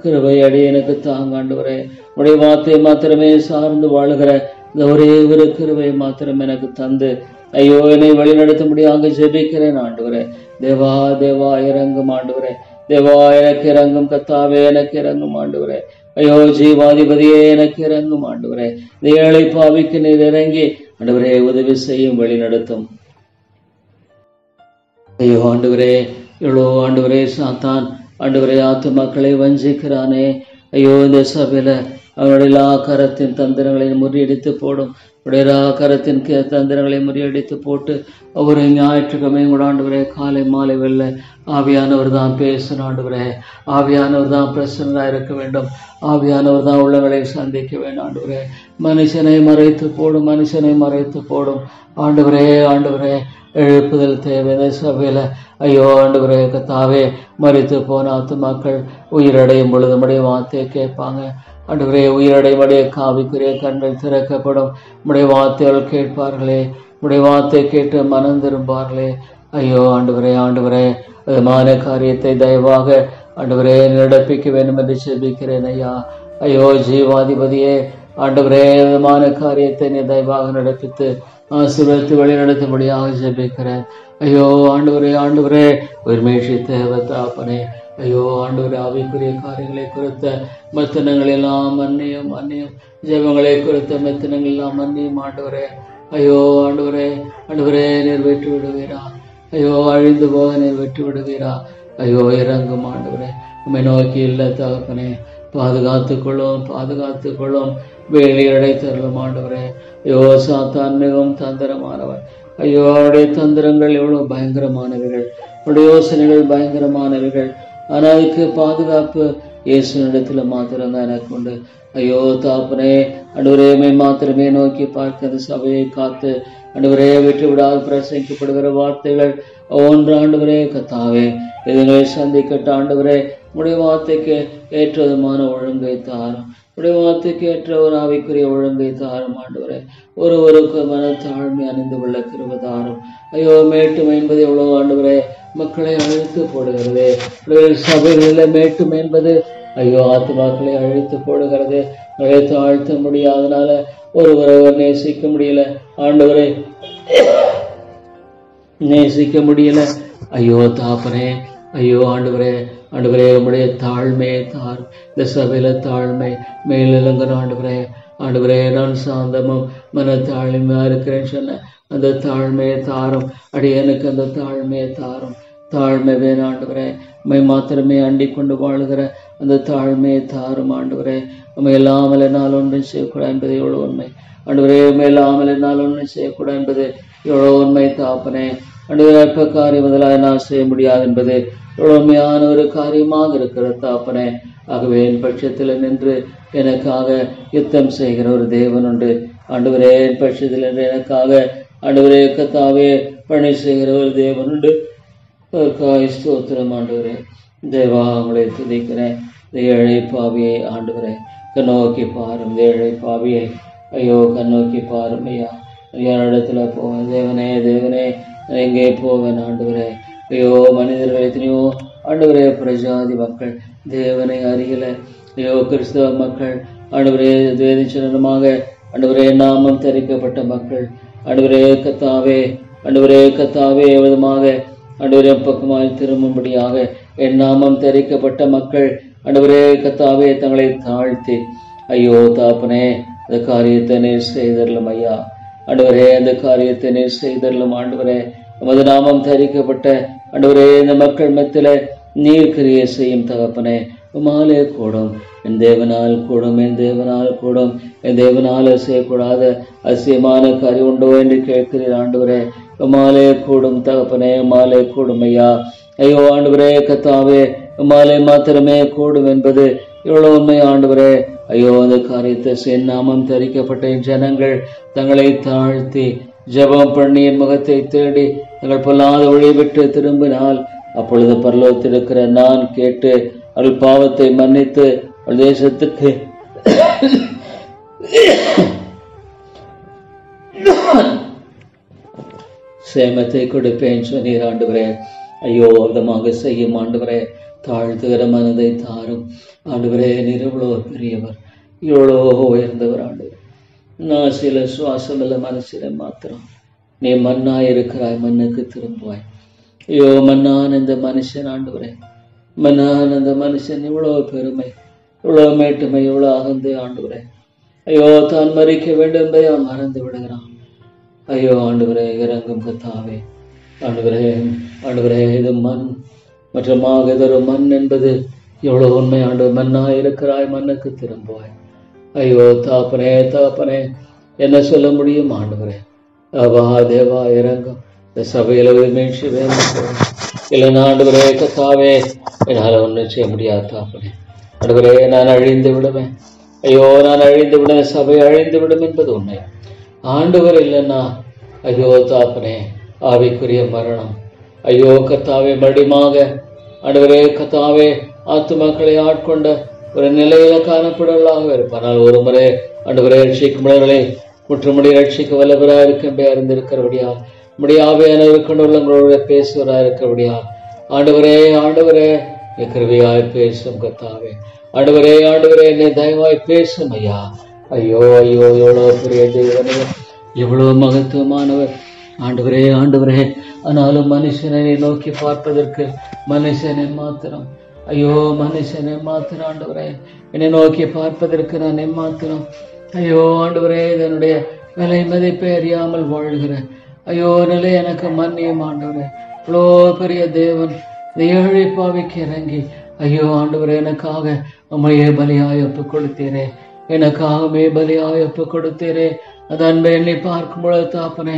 S1: கிருபை அடியேனுக்கு தாங்க ஆண்டவரே. உடைய வார்த்தையை மாத்திரமே சார்ந்து வாழுகிற இந்த ஒரே ஒரு கிருபை மாத்திரம் எனக்கு தந்து ஐயோ என்னை வழிநடத்தும்படியாக ஜெபிக்கிறேன் ஆண்டவரே. தேவா தேவா இறங்கும் ஆண்டவரே. தேவா எனக்கு இறங்கும் கத்தாவே, எனக்கு இறங்கும் ஆண்டவரே. ஐயோ ஜீவாதிபதியே எனக்கு இறங்கும் ஆண்டவரே. இந்த ஏழை பாவிக்கு நீர் இறங்கி ஆண்டவரே உதவி செய்யும், வழி நடத்தும். ஐயோ ஆண்டவரே, எவ்வளோ ஆண்டவரே சாத்தான் ஆண்டவரே ஆத்துமாக்களை வஞ்சிக்கிறானே. ஐயோ இந்த சபையில அவனுடைய எல்லா கரத்தின் தந்திரங்களை முறியடித்து போடும். உடைய கரத்தின் தந்திரங்களை முறியடித்து போட்டு ஒவ்வொரு ஞாயிற்றுக்கிழமையும் கூட ஆண்டவரே காலை மாலை வெள்ள ஆவியானவர் தான் பேசணும் ஆண்டவரே. ஆவியானவர் தான் பிரசன்னராக இருக்க வேண்டும். ஆவியானவர் தான் உள்ளங்களை சந்திக்க வேண்டும் ஆண்டவரே. மனுஷனை மறைத்து போடும், மனுஷனை மறைத்து போடும் ஆண்டவரே. ஆண்டவரே எழுப்புதல் தேவை சபையில. ஐயோ ஆண்டவரே கத்தாவே, மறித்து போன ஆத்துமாக்கள் உயிரடையும் பொழுது நம்முடைய வார்த்தையை கேட்பாங்க ஆண்டவரே. உயிரடையுடைய காவிக்குரிய கண்கள் திறக்கப்படும். நம்முடைய வார்த்தைகள் கேட்பார்களே, நம்முடைய வார்த்தை கேட்டு மனம் திரும்பார்களே. ஐயோ ஆண்டவரே, ஆண்டவரே விதமான காரியத்தை தயவாக ஆண்டவரே நடப்பிக்க வேண்டும் என்று செபிக்கிறேன் ஐயா. ஐயோ ஜீவாதிபதியே ஆண்டவரே, விதமான காரியத்தை நீ தயவாக நடப்பித்து ஆசீர்வதித்து வழி நடத்தும்படியாக ஜெபிக்கிறேன். ஐயோ ஆண்டவரே, ஆண்டவரே உரிமைஷி தேவ தாப்பனே. ஐயோ ஆண்டவரே, ஆவிக்குரிய காரியங்களை குறித்த மெத்தனங்கள் எல்லாம் மன்னியும், மன்னியும். ஜெபங்களை குறித்த மெத்தனங்கள் எல்லாம் மன்னியும் ஆண்டவரே. ஐயோ ஆண்டவரே, ஆண்டவரே நீர் வெற்றி விடுவீரா. ஐயோ அழிந்து போக நீர் வெற்றி விடுவீரா. ஐயோ இறங்கும் ஆண்டவரே. உம்மை நோக்கி இல்லை தகப்பனே. பாதுகாத்து கொள்ளும், பாதுகாத்து கொள்ளும். வேலி அடைத்தருளும் ஆண்டவரே. ஐயோ சாத்தான் மிகவும் தந்திரமானவர். ஐயோ அவருடைய தந்திரங்கள் எவ்வளவு பயங்கரமானவர்கள், அவருடைய யோசனைகள் பயங்கரமானவர்கள். ஆனால் அதுக்கு பாதுகாப்பு இயேசுனிடத்துல மாத்திரம்தான் எனக்கு உண்டு. ஐயோ தாப்பனே, ஆண்டவரே மாத்திரமே நோக்கி பார்க்க அந்த சபையை காத்து ஆண்டவரே விட்டு விடாது பிரசங்கிக்கப்படுகிற வார்த்தைகள் ஒன்று ஆண்டவரே கத்தாவே இதுங்களை சந்திக்கட்ட ஆண்டவரே. உடைய வார்த்தைக்கு ஏற்றதுமான ஒழுங்கை தாரும். உடைய வார்த்தைக்கு ஏற்ற ஒரு ஆவிக்குரிய ஒழுங்கை தாரும் ஆண்டவரே. ஒருவருக்கு மனத்தாழ்மை அணிந்து கொள்ள கிருபை தாரும். ஐயோ மேட்டுமை என்பது எவ்வளவு ஆண்டவரே மக்களை அழித்து போடுகிறது. சபைகளில் மேட்டுமை என்பது ஐயோ ஆத்துமாக்களை அழித்து போடுகிறது. தாழ்த்த முடியாதனால ஒருவர் நேசிக்க முடியல ஆண்டவரே, நேசிக்க முடியல. ஐயோ தாப்பனே, ஐயோ ஆண்டவரே, ஆண்டவரே உம்முடைய தாழ்மையை தார். இந்த சபையில தாழ்மை மேலிலங்கிற ஆண்டவரே. ஆண்டவரே நான் சாந்தமும் மனத்தாழ்மையா இருக்கிறேன்னு சொன்ன அந்த தாழ்மையை தாரும். அடியனுக்கு அந்த தாழ்மையை தாரும். தாழ்மை வேணும் ஆண்டவரே. உம்மை மாத்திரமே அண்டிக் கொண்டு வாழுகிற அந்த தாழ்மையை தாரும் ஆண்டவரே. உண்மை இல்லாமல் என்னால் ஒன்றும் செய்யக்கூடாது என்பது எவ்வளோ உண்மை ஆண்டவரே. உண்மை இல்லாமல் என்னால் ஒன்றும் செய்யக்கூடாது என்பது எவ்வளோ உண்மை தாப்பனே. ஆண்டவரே அற்ப காரியம் முதலாக நான் செய்ய முடியாது என்பது எவ்வளோ உண்மையான ஒரு காரியமாக இருக்கிற தாப்பனே. ஆகவே என் பட்சத்தில் நின்று எனக்காக யுத்தம் செய்கிற ஒரு தேவன் உண்டு ஆண்டவரே. என் பட்சத்தில் நின்று எனக்காக ஆண்டவரே கத்தாவே பணி செய்கிற ஒரு தேவன் உண்டு. ஸ்தோத்திரம் ஆண்டவரே. தேவா உங்களை துதிக்கிறேன். இந்த ஏழை பாவியை ஆண்டவரே கண்ணோக்கி பாரும். இந்த ஏழை பாவியை ஐயோ கண்ணோக்கி பாரும் ஐயா. யாரிடத்துல போவேன் தேவனே, தேவனே எங்கே போவேன் ஆண்டவரே. ஐயோ மனிதர்கள் எத்தனையோ ஆண்டவரே பிரஜாதி மக்கள் தேவனை அறியல. ஐயோ கிறிஸ்தவ மக்கள் ஆண்டவரே வேதிச்சனமாக ஆண்டவரே நாமம் தரிக்கப்பட்ட மக்கள் ஆண்டவரே கத்தாவே, ஆண்டவரே கத்தாவே விதமாக ஆண்டவரே பக்கமாய் திரும்பும்படியாக என் நாமம் தரிக்கப்பட்ட மக்கள் ஆண்டவரே கத்தாவே தங்களை தாழ்த்தி ஐயோ தாப்பனே அந்த காரியத்தை நீர் செய்தரலும் ஐயா. ஆண்டவரே அந்த காரியத்தை நீர் செய்தரலும் ஆண்டவரே. நமது நாமம் தரிக்கப்பட்ட ஆண்டவரே இந்த மக்கள் மத்தியில நீர் கிரியை செய்யும் தகப்பனே. உமாலே கூடும், என் தேவனால் கூடும், என் தேவனால் கூடும், என் தேவனால் செய்யக்கூடாத அதிசயமான காரியம் உண்டோ என்று கேட்கிறீர் ஆண்டவரே. உமாலே கூடும் தகப்பனே, உமாலே கூடும் ஐயா. ஐயோ ஆண்டவரே கத்தாவே உமாலே மாத்திரமே கூடும் என்பது எவ்வளவு உண்மை ஆண்டவரே. ஐயோ அந்த காரியத்தை நாமம் தரிக்கப்பட்ட ஜனங்கள் தங்களை தாழ்த்தி ஜெபம் பண்ணி என் முகத்தை தேடி எங்கள் பொல்லாத வழி விட்டு திரும்பினால் அப்பொழுது பரலோகத்தில் இருக்கிற நான் கேட்டு அவள் பாவத்தை மன்னித்து அவள் தேசத்துக்கு சேமத்தை கொடுப்பேன் சொன்னீர் ஆண்டவரே. ஐயோ விதமாக செய்யும் ஆண்டவரே. தாழ்த்துகிற மனதை தாரும் ஆண்டவரே. நீர் எவ்வளோ பெரியவர், எவ்வளோ உயர்ந்தவர் ஆண்டவர். நான் சில சுவாசம் இல்லை மனசில மாத்திரம் நீ மண்ணாய் இருக்கிறாய், மண்ணுக்கு திரும்புவாய். ஐயோ மன்னான் இந்த மனுஷன் ஆண்டவரே, மன்னான் இந்த மனுஷன் இவ்வளோ பெருமை, இவ்வளோ மேட்டுமை, இவ்வளோ அகந்து ஆண்டவரே. ஐயோ தான் மறிக்க வேண்டும் என்பதை அவன் மறந்து விடுகிறான். ஐயோ ஆண்டவரே இறங்கும் கத்தாவே. ஆண்டவரே ஆண்டவரே இது மண் மற்றும் இதொரு மண் என்பது எவ்வளவு உண்மை ஆண்டவர். மண்ணாய் இருக்கிறாய், மண்ணுக்கு திரும்புவாய். ஐயோ தாப்பனே தாப்பனே என்ன சொல்ல முடியும் ஆண்டவரே. அவா தேவா இறங்கும். இந்த சபையில மீழ்ச்சி வேணும் இல்லைன்னா ஆண்டவரே கத்தாவே என்னால் ஒன்றும் செய்ய முடியாது தாப்பனே. ஆண்டவரே நான் அழிந்து விடுவேன். ஐயோ நான் அழிந்து விடுவேன், சபை அழிந்து விடும் என்பது உண்மை. ஆண்டவர் இல்லைன்னா ஐயோ தாப்பனே ஆவிக்குரிய மரணம். ஐயோ கத்தாவே மறுபடியுமாக ஆண்டவரே கத்தாவே ஆத்துமாக்களை ஆட்கொண்ட ஒரு நிலையில காணப்படலாக இருப்பானால் ஒரு முறை ஆண்டவரே ரட்சிக்கும்பவர்களை முற்றுமுடி ரட்சிக்க வல்லவராக இருக்கின்ற அறிந்திருக்கிறபடியால் முடியாவையானவர் கொண்டுள்ளவங்களோட பேசுவராக இருக்கிறபடியால் ஆண்டவரே ஆண்டவரே கிருபையாய் பேசும் கத்தாவே. ஆண்டவரே ஆண்டவரே என்னை தயவாய் பேசும் ஐயா. ஐயோ ஐயோ எவ்வளோ பெரிய தேவனே, எவ்வளோ மகத்துவமானவர் ஆண்டவரே ஆண்டவரே. ஆனாலும் மனுஷனை நோக்கி பார்ப்பதற்கு மனுஷனை மாத்திரம். ஐயோ மனுஷனை மாத்திரம் ஆண்டவரே. என்னை நோக்கி பார்ப்பதற்கு நான் எம்மாத்திரம். ஐயோ ஆண்டவரே இதனுடைய விலை மதிப்பை அறியாமல் வாழ்கிறேன். ஐயோ நிலை எனக்கு மன்னியும் ஆண்டவரே. இவ்வளோ பெரிய தேவன் இந்த ஏழை பாவிக்கு இறங்கி ஐயோ ஆண்டவரே எனக்காக உம்மையே பலியாய் ஒப்பு கொடுத்தீரே, எனக்காகவே பலியாய் ஒப்பு கொடுத்தீரே. அது அன்பை எண்ணி பார்க்கும் பொழுது தாப்பனே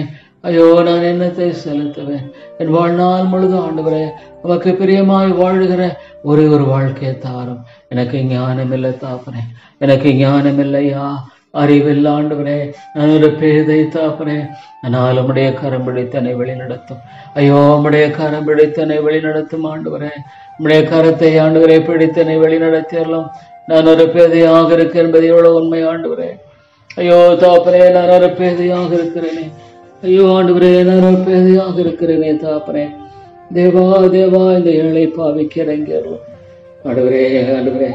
S1: ஐயோ நான் என்னத்தை செலுத்துவேன். என் வாழ்நாள் முழுதும் ஆண்டவரே உமக்கு பிரியமாய் வாழ்கிற ஒரே ஒரு வாழ்க்கையை தாரும். எனக்கு ஞானம் இல்லை தாப்பனே, எனக்கு ஞானம் இல்லையா, அறிவில்லை ஆண்டவரே. நான் ஒரு பேதை தாப்பனே. ஆனால் உம்முடைய கரம் பிடித்தனை வழி நடத்தும். ஐயோ உம்முடைய கரம் பிடித்தனை வழி நடத்தும் ஆண்டவரே. உம்முடைய கரத்தை ஆண்டவரே பிடித்தனை வழி நடத்தியறலாம். நான் ஒரு பேதையாக இருக்கேன் என்பது எவ்வளவு உண்மை ஆண்டவரே. ஐயோ தாப்பனே நான் ஒரு பேதையாக இருக்கிறேனே. ஐயோ ஆண்டவரே நான் ஒரு பேதையாக இருக்கிறேனே தாப்பனே. தேவா தேவா இந்த ஏழை பாவிக்கு இறங்கியறலாம் ஆண்டவரே. ஆண்டவரே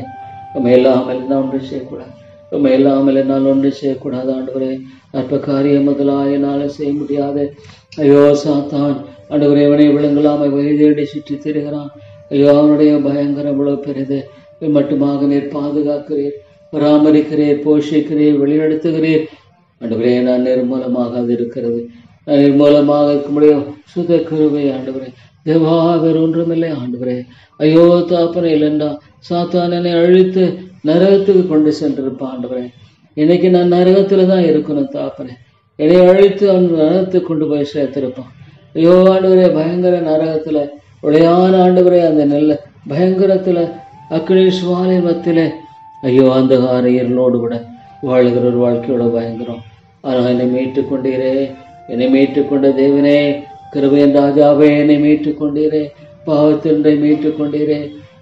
S1: உண்மை இல்லாமல் நான் ஒன்று செய்யக்கூடாது, உண்மை இல்லாமல் என்னால் ஒன்று செய்யக்கூடாது ஆண்டவரே. அற்ப காரியம் முதலாக என்னால் செய்ய முடியாது. ஐயோ சாத்தான் ஆண்டவரே அவனை விழுங்கலாமை வயதேடி சுற்றி திரிகிறான். ஐயோ அவனுடைய பயங்கரம் இவ்வளவு பெரிது. மட்டுமாக நீர் பாதுகாக்கிறீர், பராமரிக்கிறீர், போஷிக்கிறீர், வழிநடத்துகிறீர் ஆண்டவரே. நான் நிர்மூலமாக அது இருக்கிறது. நான் நிர்மூலமாக இருக்க முடியும் சுத கிருபை ஆண்டவரே. தேவா வேறு ஒன்றுமில்லை ஆண்டவரே. ஐயோ தாப்பனை இல்லைண்டா சாத்தான் என்னை அழித்து நரகத்துக்கு கொண்டு சென்றிருப்பான் ஆண்டவரே. இன்னைக்கு நான் நரகத்துல தான் இருக்கணும் தாப்பனே. என்னை அழித்து அவன் நரகத்துக்கு கொண்டு போய் சேர்த்திருப்பான். ஐயோ ஆண்டவரே பயங்கர நரகத்துல உடையான ஆண்டவரே அந்த நெல்ல பயங்கரத்துல அக்னி சுவாலை மத்திலே ஐயோ அந்த இருளோடு விட வாழ்கிற ஒரு வாழ்க்கையோட பயங்கரம். ஆனால் என்னை மீட்டு கொண்டீரே, என்னை மீட்டு கொண்ட தேவனே, கிருபையின் ராஜாவே என்னை மீட்டு கொண்டீரே, பாவத்தின்றை மீட்டு கொண்டீரே.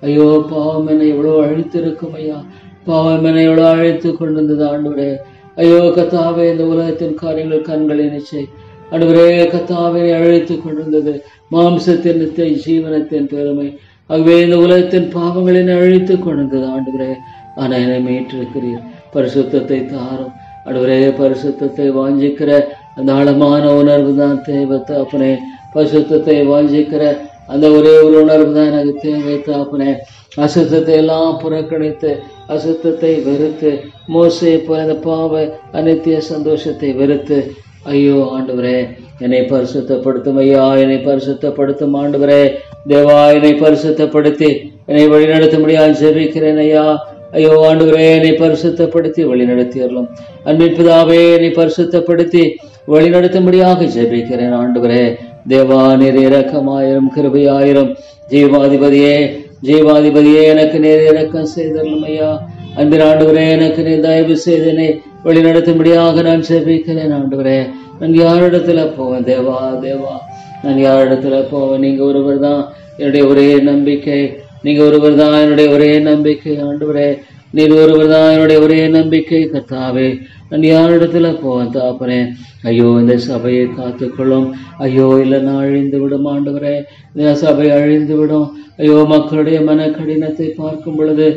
S1: ஐயோ பாவம் என்னை எவ்வளோ அழித்திருக்கும் ஐயா, பாவம் என்னை எவ்வளோ அழைத்து கொண்டிருந்தது ஆண்டவரே. ஐயோ கத்தாவே இந்த உலகத்தின் காரியங்கள் கண்களை நிச்சை ஆண்டவரே கத்தாவே அழைத்து கொண்டிருந்தது மாம்சத்தின் ஜீவனத்தின் பெருமை. ஆகவே இந்த உலகத்தின் பாவங்களினை அழித்து கொண்டிருந்தது ஆண்டவரே. ஆனால் என்னை மீட்டிருக்கிறீர். பரிசுத்தத்தை தாரும் ஆண்டவரே. பரிசுத்தத்தை வாஞ்சிக்கிற அந்த ஆழமான உணர்வு தான் தேவை தாப்பனே. பரிசுத்தத்தை வாஞ்சிக்கிற அந்த ஒரே ஒரு உணர்வு தான் எனக்கு தேவை தாப்பனே. அசுத்தத்தை எல்லாம் புறக்கணித்து அசுத்தத்தை வெறுத்து மோசை போல அந்த பாவ அனித்திய சந்தோஷத்தை வெறுத்து ஐயோ ஆண்டவரே என்னை பரிசுத்தப்படுத்தும் ஐயா, என்னை பரிசுத்தப்படுத்தும் ஆண்டவரே. தேவா என்னை பரிசுத்தப்படுத்தி என்னை வழிநடத்த முடியாது ஜெபிக்கிறேன் ஐயா. ஐயோ ஆண்டவரே என்னை பரிசுத்தப்படுத்தி வழி நடத்திடலாம். அன்பிப்பதாவே என்னை பரிசுத்தப்படுத்தி வழி நடத்தும்படியாக ஜெபிக்கிறேன் ஆண்டவரே. தேவா நீர் இரக்கமாயிரம் கிருபையாயிரம். ஜீவாதிபதியே ஜீவாதிபதியே எனக்கு நேர் இரக்கம் செய்தரலும் ஐயா. அன்பின் ஆண்டவரே எனக்கு நீர் தயவு செய்தனை வழி நடத்தும்படியாக நான் ஜெபிக்கிறேன் ஆண்டவரே. நான் யாரிடத்துல போவேன் தேவா தேவா, நான் யாரிடத்துல போவேன்? நீங்க ஒருவர் தான் என்னுடைய ஒரே நம்பிக்கை, நீங்க ஒருவர் தான் என்னுடைய ஒரே நம்பிக்கை ஆண்டவரே, நீர் ஒருவர் தான் என்னுடைய ஒரே நம்பிக்கை கர்த்தாவே. நான் யாரிடத்துல போவேன் தாப்பனே? ஐயோ இந்த சபையை காத்துக்கொள்ளும், ஐயோ இல்லைன்னா அழிந்து விடும் ஆண்டவரே, இந்த சபை அழிந்து விடும். ஐயோ மக்களுடைய மன கடினத்தை பார்க்கும் பொழுது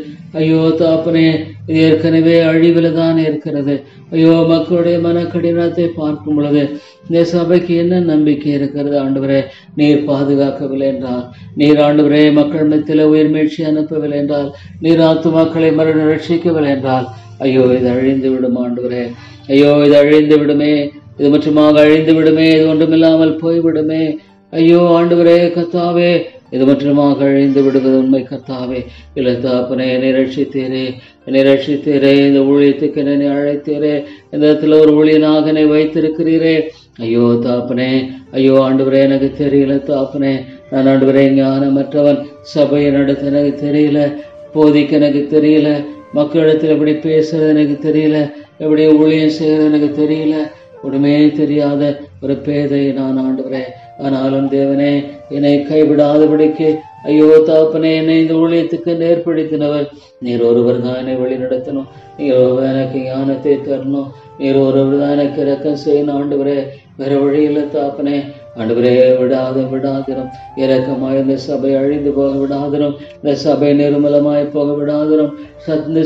S1: ஐயோ தாப்பனே, இது ஏற்கனவே அழிவில் தான் இருக்கிறது. ஐயோ மக்களுடைய மன கடினத்தை பார்க்கும் பொழுது இந்த சபைக்கு என்ன நம்பிக்கை இருக்கிறது ஆண்டவரே? நீர் பாதுகாக்கவில்லை என்றால், நீர் ஆண்டவரே மக்கள் மத்தியில் உயிர் மீழ்ச்சி அனுப்பவில்லை என்றால், நீர் ஆத்துமாக்களை மரண ரட்சிக்கவில்லை என்றால், ஐயோ இது அழிந்து விடும் ஆண்டவரே, ஐயோ இது அழிந்து விடுமே, இது முற்றுமாக அழிந்து விடுமே, இது ஒன்றுமில்லாமல் போய்விடுமே. ஐயோ ஆண்டவரே கர்த்தாவே, இது முற்றுமாக அழிந்து விடுவது உண்மை கர்த்தாவே. இல்லை தாப்பனே, என்னை ரட்சித்தீரே, என்னை ரட்சித்தீரே, இந்த ஊழியத்துக்கு என்னை அழைத்தீரே, இந்த இடத்துல ஒரு ஊழியனாக என்னை வைத்திருக்கிறீரே. ஐயோ தாப்பனே, ஐயோ ஆண்டவரே எனக்கு தெரியல தாப்பனே, நான் ஆண்டவரே ஞானமற்றவன், சபையை நடத்த எனக்கு தெரியல, போதிக்க எனக்கு தெரியல, மக்களிடத்தில் எப்படி பேசுறது எனக்கு தெரியல, எப்படி ஊழியம் செய்யறது எனக்கு தெரியல, ஒன்றுமே தெரியாத ஒரு பேதை நான் ஆண்டவரே. ஆனாலும் தேவனே என்னை கைவிடாதபடிக்கு ஐயோ தாப்பனே, என்னை இந்த ஊழியத்துக்கு நேர்படுத்தினவர் நீர் ஒருவர் தான் என்னை வழி நடத்தணும், நீர் ஒருவர் எனக்கு ஞானத்தை தரணும், நீர் ஒருவர் தான் எனக்கு இறக்கம் செய்யணும் ஆண்டவரே. வேற வழியில் தாப்பனே ஆண்டவரே விடாதிரும், இறக்கமாய் இந்த சபை அழிந்து போக விடாதிரும், இந்த சபை நிர்மலமாய் போக விடாதிரும்,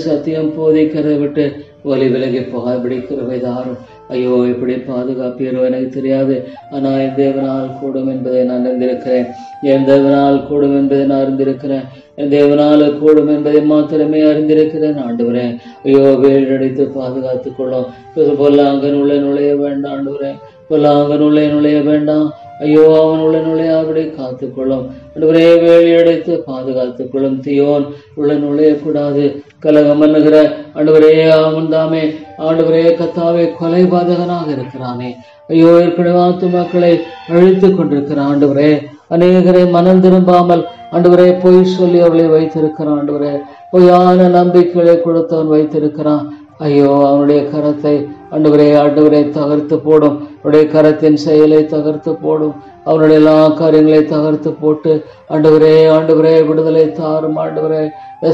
S1: சத்தியம் போதிக்கிறதை விட்டு ஒலி விலகி போகாதபடி கிருபை தாரும். ஐயோ இப்படி பாதுகாப்பீரோ எனக்கு தெரியாது, ஆனால் என் தேவனால் கூடும் என்பதை நான் அறிந்திருக்கிறேன், என் தேவனால் கூடும் என்பதை நான் அறிந்திருக்கிறேன், என் தேவனால் கூடும் என்பதை மாத்திரமே அறிந்திருக்கிறேன் ஆண்டவரே. ஐயோ வேலடித்து பாதுகாத்துக் கொள்ளும், பொல்லாங்கன் உள்ள நுழைய வேண்டாம் ஆண்டவரே, பொல்லாங்கன் உள்ள நுழைய வேண்டாம், ஐயோ அவன் உள்ள நுழையாபடி காத்துக்கொள்ளும் ஆண்டவரே, வேலி அடைத்து பாதுகாத்துக் கொள்ளும். தீயோன் உள்ள நுழையக்கூடாது, கலகம் பண்ணுகிற ஆண்டவரே அவன் தாமே ஆண்டவரே கர்த்தாவே கொலைபாதகனாக இருக்கிறானே. ஐயோ ஏற்கனவே ஆத்துமாக்களை அழித்து கொண்டிருக்கிறான் ஆண்டவரே, அநேகரை மனம் திரும்பாமல் ஆண்டவரே பொய் சொல்லி அவளை வைத்திருக்கிறான் ஆண்டவரே, பொய்யான நம்பிக்கைகளை கொடுத்தவன் வைத்திருக்கிறான். ஐயோ அவனுடைய கரத்தை ஆண்டவரே தகர்த்து போடும், அவருடைய கரத்தின் செயலை தகர்த்து போடும், அவனுடைய எல்லா காரியங்களை தகர்த்து போட்டு ஆண்டவரே விடுதலை தாரும் ஆண்டவரே,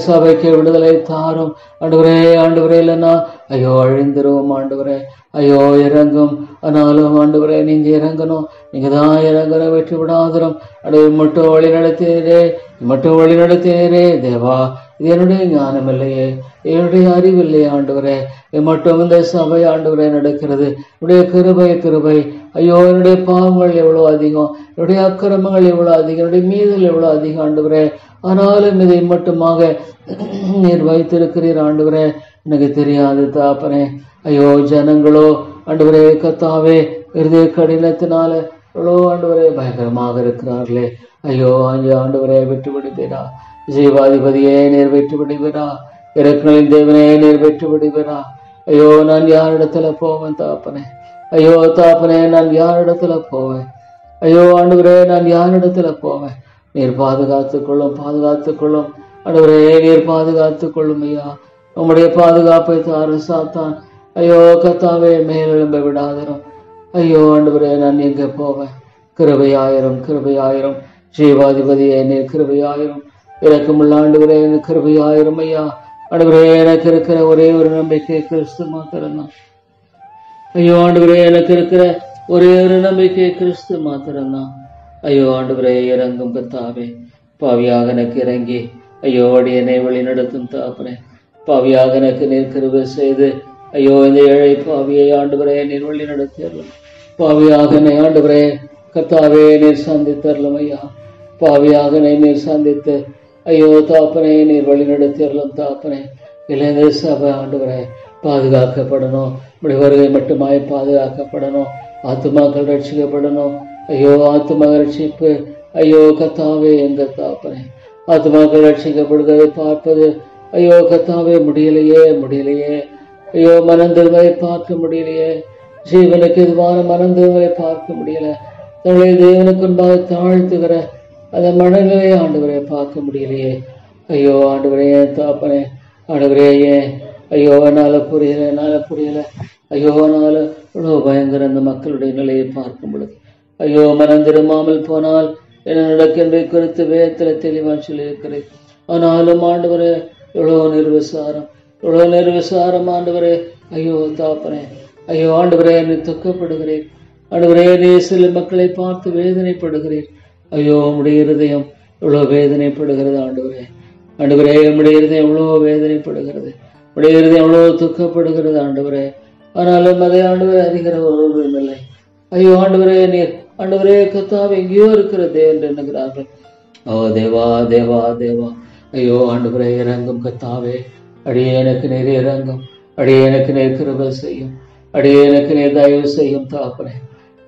S1: சபைக்கு விடுதலை தாரும் ஆண்டவரே இல்லைன்னா ஐயோ அழிந்துருவோம் ஆண்டவரே. ஐயோ இறங்கும், ஆனாலும் ஆண்டவரே நீங்க இறங்கணும், நீங்க தான் இறங்குற வெற்றி விடாதிரும். மட்டும் வழி நடத்தினரே தேவா, இது என்னுடைய ஞானம் இல்லையே, என்னுடைய அறிவில்லையே ஆண்டவரே, மட்டும் இந்த சபை ஆண்டவரே நடக்கிறது என்னுடைய கிருபை. ஐயோ என்னுடைய பாவங்கள் எவ்வளோ அதிகம், என்னுடைய அக்கிரமங்கள் எவ்வளோ அதிகம், என்னுடைய மீதல் எவ்வளோ அதிகம் ஆண்டவரே, ஆனாலும் இதை மட்டுமாக நீர் வைத்திருக்கிறீர் ஆண்டவரே, எனக்கு தெரியாது தாப்பனே. ஐயோ ஜனங்களோ ஆண்டவரே கர்த்தாவே இருதய கடினத்தினால எவ்வளோ ஆண்டவரே பயங்கரமாக இருக்கிறார்களே. ஐயோ ஆண்டவரே வெற்றி விடுவீரா, ஜீவாதிபதியே நீர் வெற்றி விடுவீரா, இறக்குகளின் தேவனே நீர் வெற்றி விடுவீரா. ஐயோ நான் யாரிடத்துல போவேன் தாப்பனே, ஐயோ தாப்பனே நான் யாரிடத்துல போவேன், ஐயோ ஆண்டவரே நான் யாரிடத்துல போவேன்? நீர் பாதுகாத்துக் கொள்ளும் ஆண்டவரே, நீர் பாதுகாத்துக் கொள்ளும் ஐயா, உம்முடைய பாதுகாப்பை தாரு சாத்தான். ஐயோ கர்த்தாவே மேலெழும்ப விடாதிரும். ஐயோ ஆண்டவரே நான் எங்க போவேன்? கிருபையாயிரம் ஜீவாதிபதியே நீர் கிருபையாயிரம், இறக்கமுள்ள ஆண்டவரே எனக்கு கிருபையாயிரம் ஐயா. ஆண்டவரே எனக்கு இருக்கிற ஒரே ஒரு நம்பிக்கை கிறிஸ்து மாத்திரம்தான். ஐயோ ஆண்டவரே எனக்கு இருக்கிற ஒரே ஒரு நம்பிக்கை கிறிஸ்து மாத்திரம்தான். ஐயோ ஆண்டவரே இறங்கும் கர்த்தாவே, பாவியாக எனக்கு இறங்கி ஐயோ என்னை வழி நடத்தும் தாப்பனே, பாவியாக எனக்கு நீர் கிருபை செய்து ஐயோ இந்த ஏழை பாவியை ஆண்டவரே நீர் வழி நடத்தியறலும், பாவியாக என்னை ஆண்டவரே கர்த்தாவே நீர் சந்தித்தரலும் ஐயா, பாவியாக நீர் சந்தித்து ஐயோ தாப்பனே நீர் வழி நடத்தியறலும் தாப்பனே. இளைஞ சபை ஆண்டவரே பாதுகாக்கப்படணும், இப்படி வருகை மட்டுமாய் பாதுகாக்கப்படணும், ஆத்துமாக்கள் ரட்சிக்கப்படணும். ஐயோ ஆத்துமா ரட்சிப்பு ஐயோ கர்த்தாவே எங்க தாப்பனே, ஆத்துமாக்கள் ரட்சிக்கப்படுவதை பார்ப்பது ஐயோ கர்த்தாவே முடியலையே. ஐயோ மனந்திருவதை பார்க்க முடியலையே, ஜீவனுக்கு எதுவான மனந்திருவதை பார்க்க முடியல, தன்னுடைய தேவனுக்கு முன்பாக தாழ்த்துகிற அந்த மனநிலையை ஆண்டவரை பார்க்க முடியலையே. ஐயோ ஆண்டவரே தாப்பனே, ஆண்டவரே ஐயோ என்னால புரியல. ஐயோ இவ்வளோ பயங்கர அந்த மக்களுடைய நிலையை பார்க்கும் பொழுது ஐயோ மனம் திரும்பாமல் போனால் என்ன நடக்கின்ற குறித்து வேதத்துல தெளிவா சொல்லியிருக்கிறேன். ஆனாலும் ஆண்டவரே எவ்வளோ நிர்விசாரம் ஆண்டவரே. ஐயோ தாப்பனே, ஐயோ ஆண்டவரே என்னை துக்கப்படுகிறேன். ஆண்டவரே நீ சில மக்களை பார்த்து வேதனைப்படுகிறேன். ஐயோ உம்முடைய இருதயம் எவ்வளோ வேதனைப்படுகிறது ஆண்டவரே. ஆண்டவரே உம்முடைய இருதயம் எவ்வளோ வேதனைப்படுகிறது, உடைய இருதயம் எவ்வளோ துக்கப்படுகிறது ஆண்டவரே. ஆனாலும் அதை ஆண்டவரே அறிகிற ஒருவரும் இல்லை. ஐயோ ஆண்டவரே நீர் ஆண்டவரே கர்த்தாவே எங்கேயோ இருக்கிற தேவன் என்கிறார்கள். ஓ தேவா தேவா தேவா, ஐயோ ஆண்டவரே இறங்கும் கர்த்தாவே. அடியேனுக்கு நீர் இறங்கும், அடியேனுக்கு நீர் கிருபை செய்யும், அடியேனுக்கு நீர் தயவு செய்யும் தாப்பனே.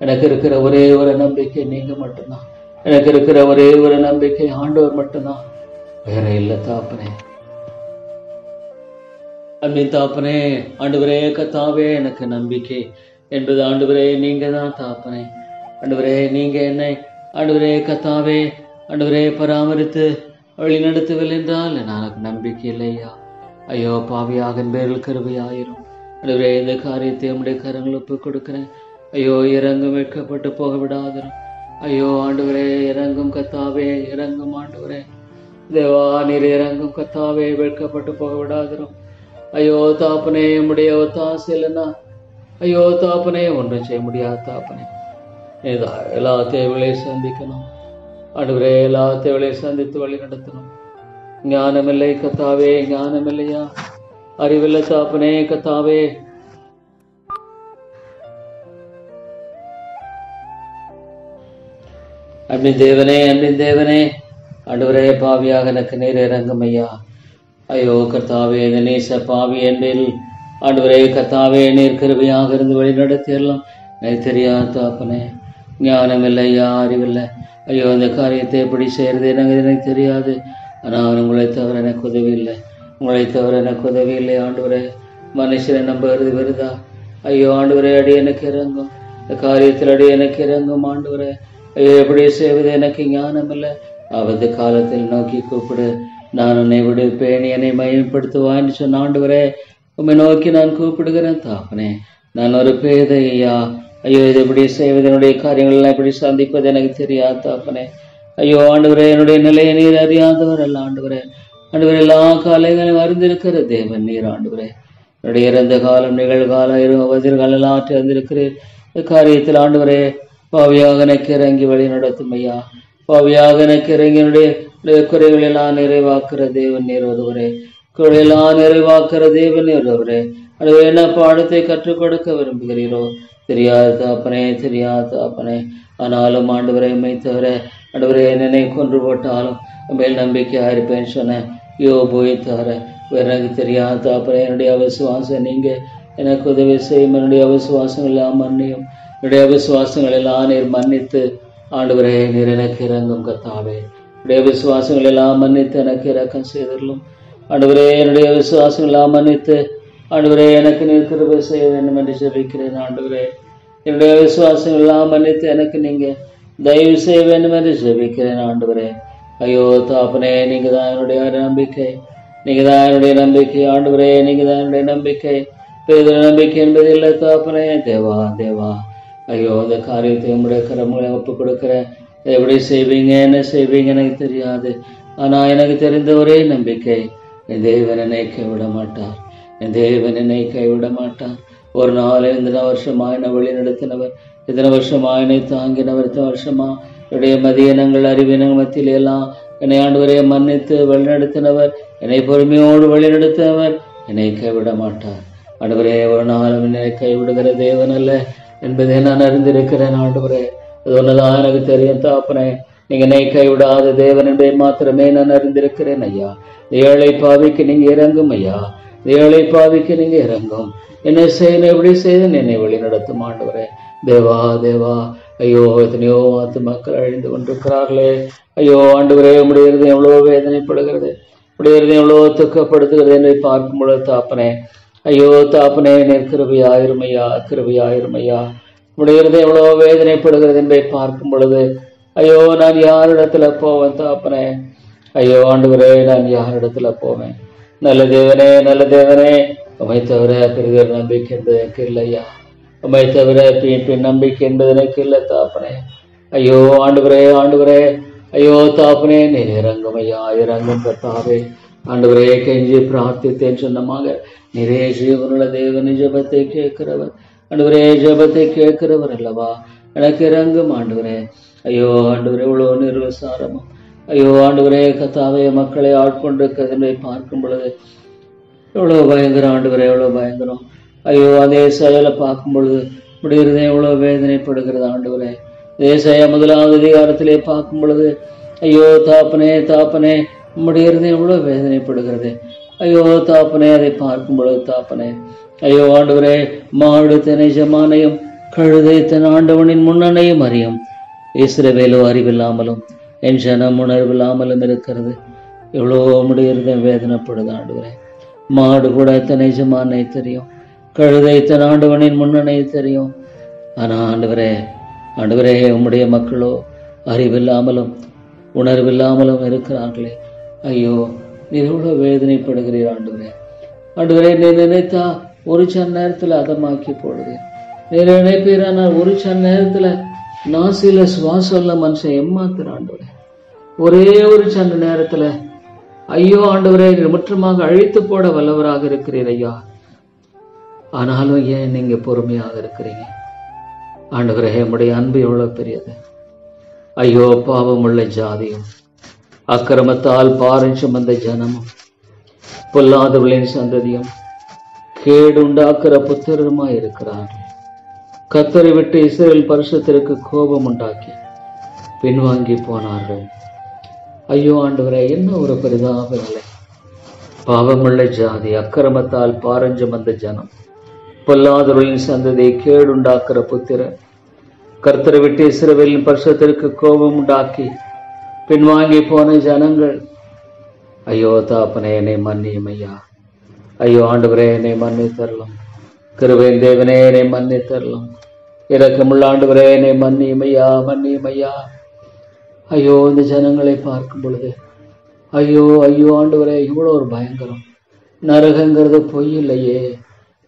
S1: எனக்கு இருக்கிற ஒரே ஒரு நம்பிக்கை நீங்க மட்டும்தான். எனக்கு இருக்கிற ஒரே ஒரு நம்பிக்கை ஆண்டவர் மட்டும்தான், வேற இல்லை தாப்பனே. அன்பின் தாப்பனே, ஆண்டவரே கர்த்தாவே எனக்கு நம்பிக்கை என்பது ஆண்டவரே நீங்க தான் தாப்பனே. ஆண்டவரே நீங்க என்னை ஆண்டவரே கர்த்தாவே ஆண்டவரே பராமரித்து வழி நடத்துவில் என்றால் எனக்கு நம்பிக்கை இல்லையா. ஐயோ பாவியாக பேரில் கிருபையாயிரும் ஆண்டவரே. இந்த காரியத்தை நம்முடைய கரங்கள் ஒப்பு கொடுக்கிறேன். ஐயோ இறங்கும், வெட்கப்பட்டு போக விடாதிரும். ஐயோ ஆண்டவரே இறங்கும் கர்த்தாவே, இறங்கும் ஆண்டவரே. தேவா நீர் இறங்கும் கர்த்தாவே, வெட்கப்பட்டு போக விடாதிரும். ஐயோ தாப்பனே நம்முடைய ஒத்தாசை இல்லைன்னா ஐயோ தாப்பனே ஒன்றும் செய்ய முடியாது தாப்பனே. எல்லா தேவைகளையும் சந்திக்கணும் ஆண்டவரே, எல்லா தேவைகளையும் சந்தித்து வழி நடத்தணும். ஞானமில்லை கர்த்தாவே, ஞானமில்லையா, அறிவில்லை தாப்பனே கர்த்தாவே. அன்பின் தேவனே ஆண்டவரே பாவியாக எனக்கு நீர் இறங்கும் ஐயா. ஐயோ கர்த்தாவே இந்த நேச பாவி என்பதில் ஆண்டவரே கர்த்தாவே நீர் கிருபையாக இருந்து வழி நடத்திடலாம். எனக்கு தெரியாது தாப்பனே, ஞானம் இல்லையா, அறிவில்லை. ஐயோ இந்த காரியத்தை எப்படி செய்யறது எனக்கு தெரியாது. ஆனால் உங்களை தவிர எனக்கு உதவி இல்லை, ஆண்டவரே. மனுஷனை நம்புகிறது வருதா? ஐயோ ஆண்டவரே எனக்கு இறங்கும், இந்த காரியத்தில் எனக்கு இறங்கும் ஆண்டவரே. ஐயோ எப்படி செய்வது எனக்கு ஞானம் இல்லை. ஆபத்து காலத்தில் நோக்கி கூப்பிடு, நான் உன்னை விடுப்பேன், என்னை மயப்படுத்துவான்னு சொன்ன ஆண்டவரே. உம்மை நோக்கி நான் கூப்பிடுகிறேன் தாப்பனே. நான் ஒரு பேதை ஐயா. ஐயோ இது எப்படி செய்வது, என்னுடைய காரியங்கள்லாம் எப்படி சந்திப்பது எனக்கு தெரியாது தாப்பனே. ஐயோ ஆண்டவரே என்னுடைய நிலையை நீர் அறியாதவர் அல்ல ஆண்டவரே. ஆண்டவரே எல்லா காலங்களையும் அறிந்திருக்கிற தேவன் நீர் ஆண்டவரே. என்னுடைய இறந்த காலம், நிகழ்காலம், எதிர்காலம் எல்லாம் அறிந்திருக்கிறேன். இந்த காரியத்தில் ஆண்டவரே பாவியாக எனக்கு இறங்கி வழி நடத்தும் ஐயா. பாவியாக எனக்கு இறங்கி என்னுடைய குறைகள் எல்லாம் நிறைவாக்குற தேவன் நீர் ஒருவரே. குறையெல்லாம் நிறைவாக்குற தேவன் நீர் ஒருவரே. அது என்ன பாடத்தை கற்றுக் கொடுக்க விரும்புகிறீரோ தெரியாது தாப்பனே. ஆனாலும் ஆண்டவரை தவிர ஆண்டவரை என்னை கொன்று போட்டாலும் மேல் நம்பிக்கையாக இருப்பேன்னு சொன்னேன். யோபுவை தவிர எனக்கு தெரியாது தாப்பனே. என்னுடைய அவிசுவாசம் நீங்க எனக்கு உதவி செய்யும். என்னுடைய அவிசுவாசங்கள் எல்லாம் மன்னியும். என்னுடைய அவிசுவாசங்கள் எல்லாம் நீர் மன்னித்து ஆண்டவரே நீர் எனக்கு இறங்கும் கர்த்தாவே. என்னுடைய விசுவாசங்கள் எல்லாம் மன்னித்து எனக்கு இறக்கம் செய்தரலும் ஆண்டவரே. என்னுடைய விசுவாசங்கள் எல்லாம் மன்னித்து ஆண்டவரே எனக்கு நீர் கிருபை செய்ய வேண்டும் என்று ஜெபிக்கிறேன் ஆண்டவரே. என்னுடைய விசுவாசங்கள் எல்லாம் மன்னித்து எனக்கு நீங்க தயவு செய்ய வேண்டும் என்று ஜெபிக்கிறேன் ஆண்டவரே. ஐயோ தாப்பனே நீங்க தான் என்னுடைய நம்பிக்கை, ஆண்டவரே. நீங்க தான் என்னுடைய நம்பிக்கை, நம்பிக்கை என்பது இல்லை தாப்பனே. தேவா ஐயோ இந்த காரியத்தை உங்களுடைய கரங்களை ஒப்பு கொடுக்கிறேன். எப்படி செய்வீங்க, என்ன செய்வீங்க எனக்கு தெரியாது. ஆனா எனக்கு தெரிந்த ஒரே நம்பிக்கை, என் தேவன் என்னை கைவிட மாட்டார். ஒரு நாள் இத்தனை வருஷமா என்னை வழி நடத்தினவர், இத்தனை வருஷமா என்னை தாங்கினவர், இத்தனை வருஷமா என்னுடைய மதியனங்கள் அறிவினங்கள் மத்தியில எல்லாம் என்னை ஆண்டவரே மன்னித்து வழி நடத்தினவர், என்னை பொறுமையோடு வழி நடத்தினவர் என்னை கைவிட மாட்டார். ஆண்டவரே ஒரு நாளும் என்னை கைவிடுகிற தேவன் அல்ல என்பதை நான் அறிந்திருக்கிறேன் ஆண்டவரே. அது ஒண்ணுதான் எனக்கு தெரியும் தாப்பனே. நீங்க என்னை கைவிடாத தேவன் என்பதை மாத்திரமே நான் அறிந்திருக்கிறேன் ஐயா. ஏழை பாவிக்கு நீங்க இறங்கும் ஐயா, ஏழை பாவிக்கு நீங்க இறங்கும். என்ன செய்யணும், எப்படி செய்யணும், என்னை வழி நடத்தும் ஆண்டவரே. தேவா ஐயோ எத்தனையோ மக்கள் அழிந்து கொண்டிருக்கிறார்களே. ஐயோ ஆண்டவரே உம்முடைய இருதயம் எவ்வளோ வேதனைப்படுகிறது, உடைய இருதயம் எவ்வளோ துக்கப்படுத்துகிறது என்னை பார்க்கும் பொழுது தாப்பனே. ஐயோ தாப்பனே நீர் கிருபையாயிரும் ஐயா. உடைய இருதயம் எவ்வளோ வேதனைப்படுகிறது என்பதை பார்க்கும் பொழுது ஐயோ நான் யாரிடத்துல போவேன் தாப்பனே. ஐயோ ஆண்டவரே நான் யாரிடத்துல போவேன். நல்ல தேவனே உம்மை தவிர பெரிதொரு நம்பிக்கை என்பது எனக்கு இல்லையா. உம்மை தவிர பின் நம்பிக்கை என்பது எனக்கு இல்லை தாப்பனே. ஐயோ ஆண்டவரே, ஆண்டவரே, ஐயோ தாப்பனே, நீர் இறங்கும் ஐயா, இறங்கும் கர்த்தாவே. ஆண்டவரே, கெஞ்சி பிரார்த்தித்தேன் சொன்னமாக நீரே ஜீவனுள்ள தேவன், ஜெபத்தை கேட்கிறவர். ஆண்டவரே, ஜெபத்தை கேட்கிறவர் அல்லவா, எனக்கு இறங்கும் ஆண்டவரே. ஐயோ ஆண்டவரே, இவ்வளோ நிர்விசாரமும் ஐயோ ஆண்டவரே கர்த்தாவே மக்களை ஆட்கொண்டிருக்கிறதை பார்க்கும் பொழுது எவ்வளோ பயங்கரம் ஆண்டவரே, எவ்வளோ பயங்கரம். ஐயோ அதே செயலை பார்க்கும் பொழுது முடிகிறதே எவ்வளோ வேதனைப்படுகிறது ஆண்டவரே. ஏசாயா 1வது அதிகாரத்திலே பார்க்கும் பொழுது ஐயோ தாப்பனே, தாப்பனே, முடிகிறது எவ்வளோ வேதனைப்படுகிறது. ஐயோ தாப்பனே, அதை பார்க்கும் பொழுது தாப்பனே, ஐயோ ஆண்டவரே, மாடு தன் எஜமானையும் கழுதை தன் ஆண்டவனின் முன்னணையும் அறியும், இஸ்ரவேலோ அறிவில்லாமலும் என் ஜனம் உணர்வில்லாமலும் இருக்கிறது. எவ்வளோ முடிகிறது வேதனைப்படுது ஆண்டவரே. மாடு கூட தன் எஜமானை தெரியும், கழுதை தன் ஆண்டவனின் முன்னணை தெரியும். ஆனால் ஆண்டவரே, ஆண்டவரே, உம்முடைய மக்களோ அறிவில்லாமலும் உணர்வில்லாமலும் இருக்கிறார்களே. ஐயோ நீர் எவ்வளோ வேதனைப்படுகிறீர் ஆண்டவரே. ஆண்டவரே, நீ நினைத்தா ஒரு சன் நேரத்தில் அதமாக்கி போடுது. நீர் நினைப்பீரானால் ஒரு சன் நேரத்தில் நாசில சுவாசம் மனுஷன் ஏமாத்துற ஆண்டவரே. ஒரே ஒரு சன் நேரத்தில் ஐயோ ஆண்டவரே, முற்றமாக அழித்து போட வல்லவராக இருக்கிறீர் ஐயா. ஆனாலும் ஏன் நீங்க பொறுமையாக இருக்கிறீங்க ஆண்டவரே? உம்முடைய அன்பு எவ்வளவு பெரியது. ஐயோ பாவம் உள்ள ஜாதியும் அக்கிரமத்தால் பாரம் சுமந்த ஜனமும் பொல்லாதவர்களின் சந்ததியும் கேடு உண்டாக்குற புத்திரருமாய் இருக்கிறார்கள். கர்த்தரை விட்டு இஸ்ரவேல் பரிசுத்தருக்கு கோபம் உண்டாக்கி பின்வாங்கி போனார்கள். ஐயோ ஆண்டவரே, என்ன ஒரு பரிதாப நிலை. பாவமுள்ள ஜாதி, அக்கிரமத்தால் பாரஞ்சம் வந்த ஜனம், பொல்லாதவர்களின் சந்ததியை கேடுண்டாக்குற புத்திரர், கர்த்தரை விட்டு இஸ்ரவேலின் பரிசுத்தருக்கு கோபம் உண்டாக்கி பின்வாங்கி போன ஜனங்கள். ஐயோ தாப்பனே, என்னை மன்னியும் ஐயா. ஐயோ ஆண்டவரே, என்னை மன்னி தரலாம். கிருபையின் தேவனே, என்னை மன்னி தரலாம். இரக்கமுள்ள ஆண்டவரே, என்னை மன்னியும் ஐயா, மன்னியும் ஐயா. ஐயோ இந்த ஜனங்களை பார்க்கும் பொழுது ஐயோ ஐயோ ஆண்டவரே, இவ்வளோ ஒரு பயங்கரம். நரகங்கிறது பொய் இல்லையே,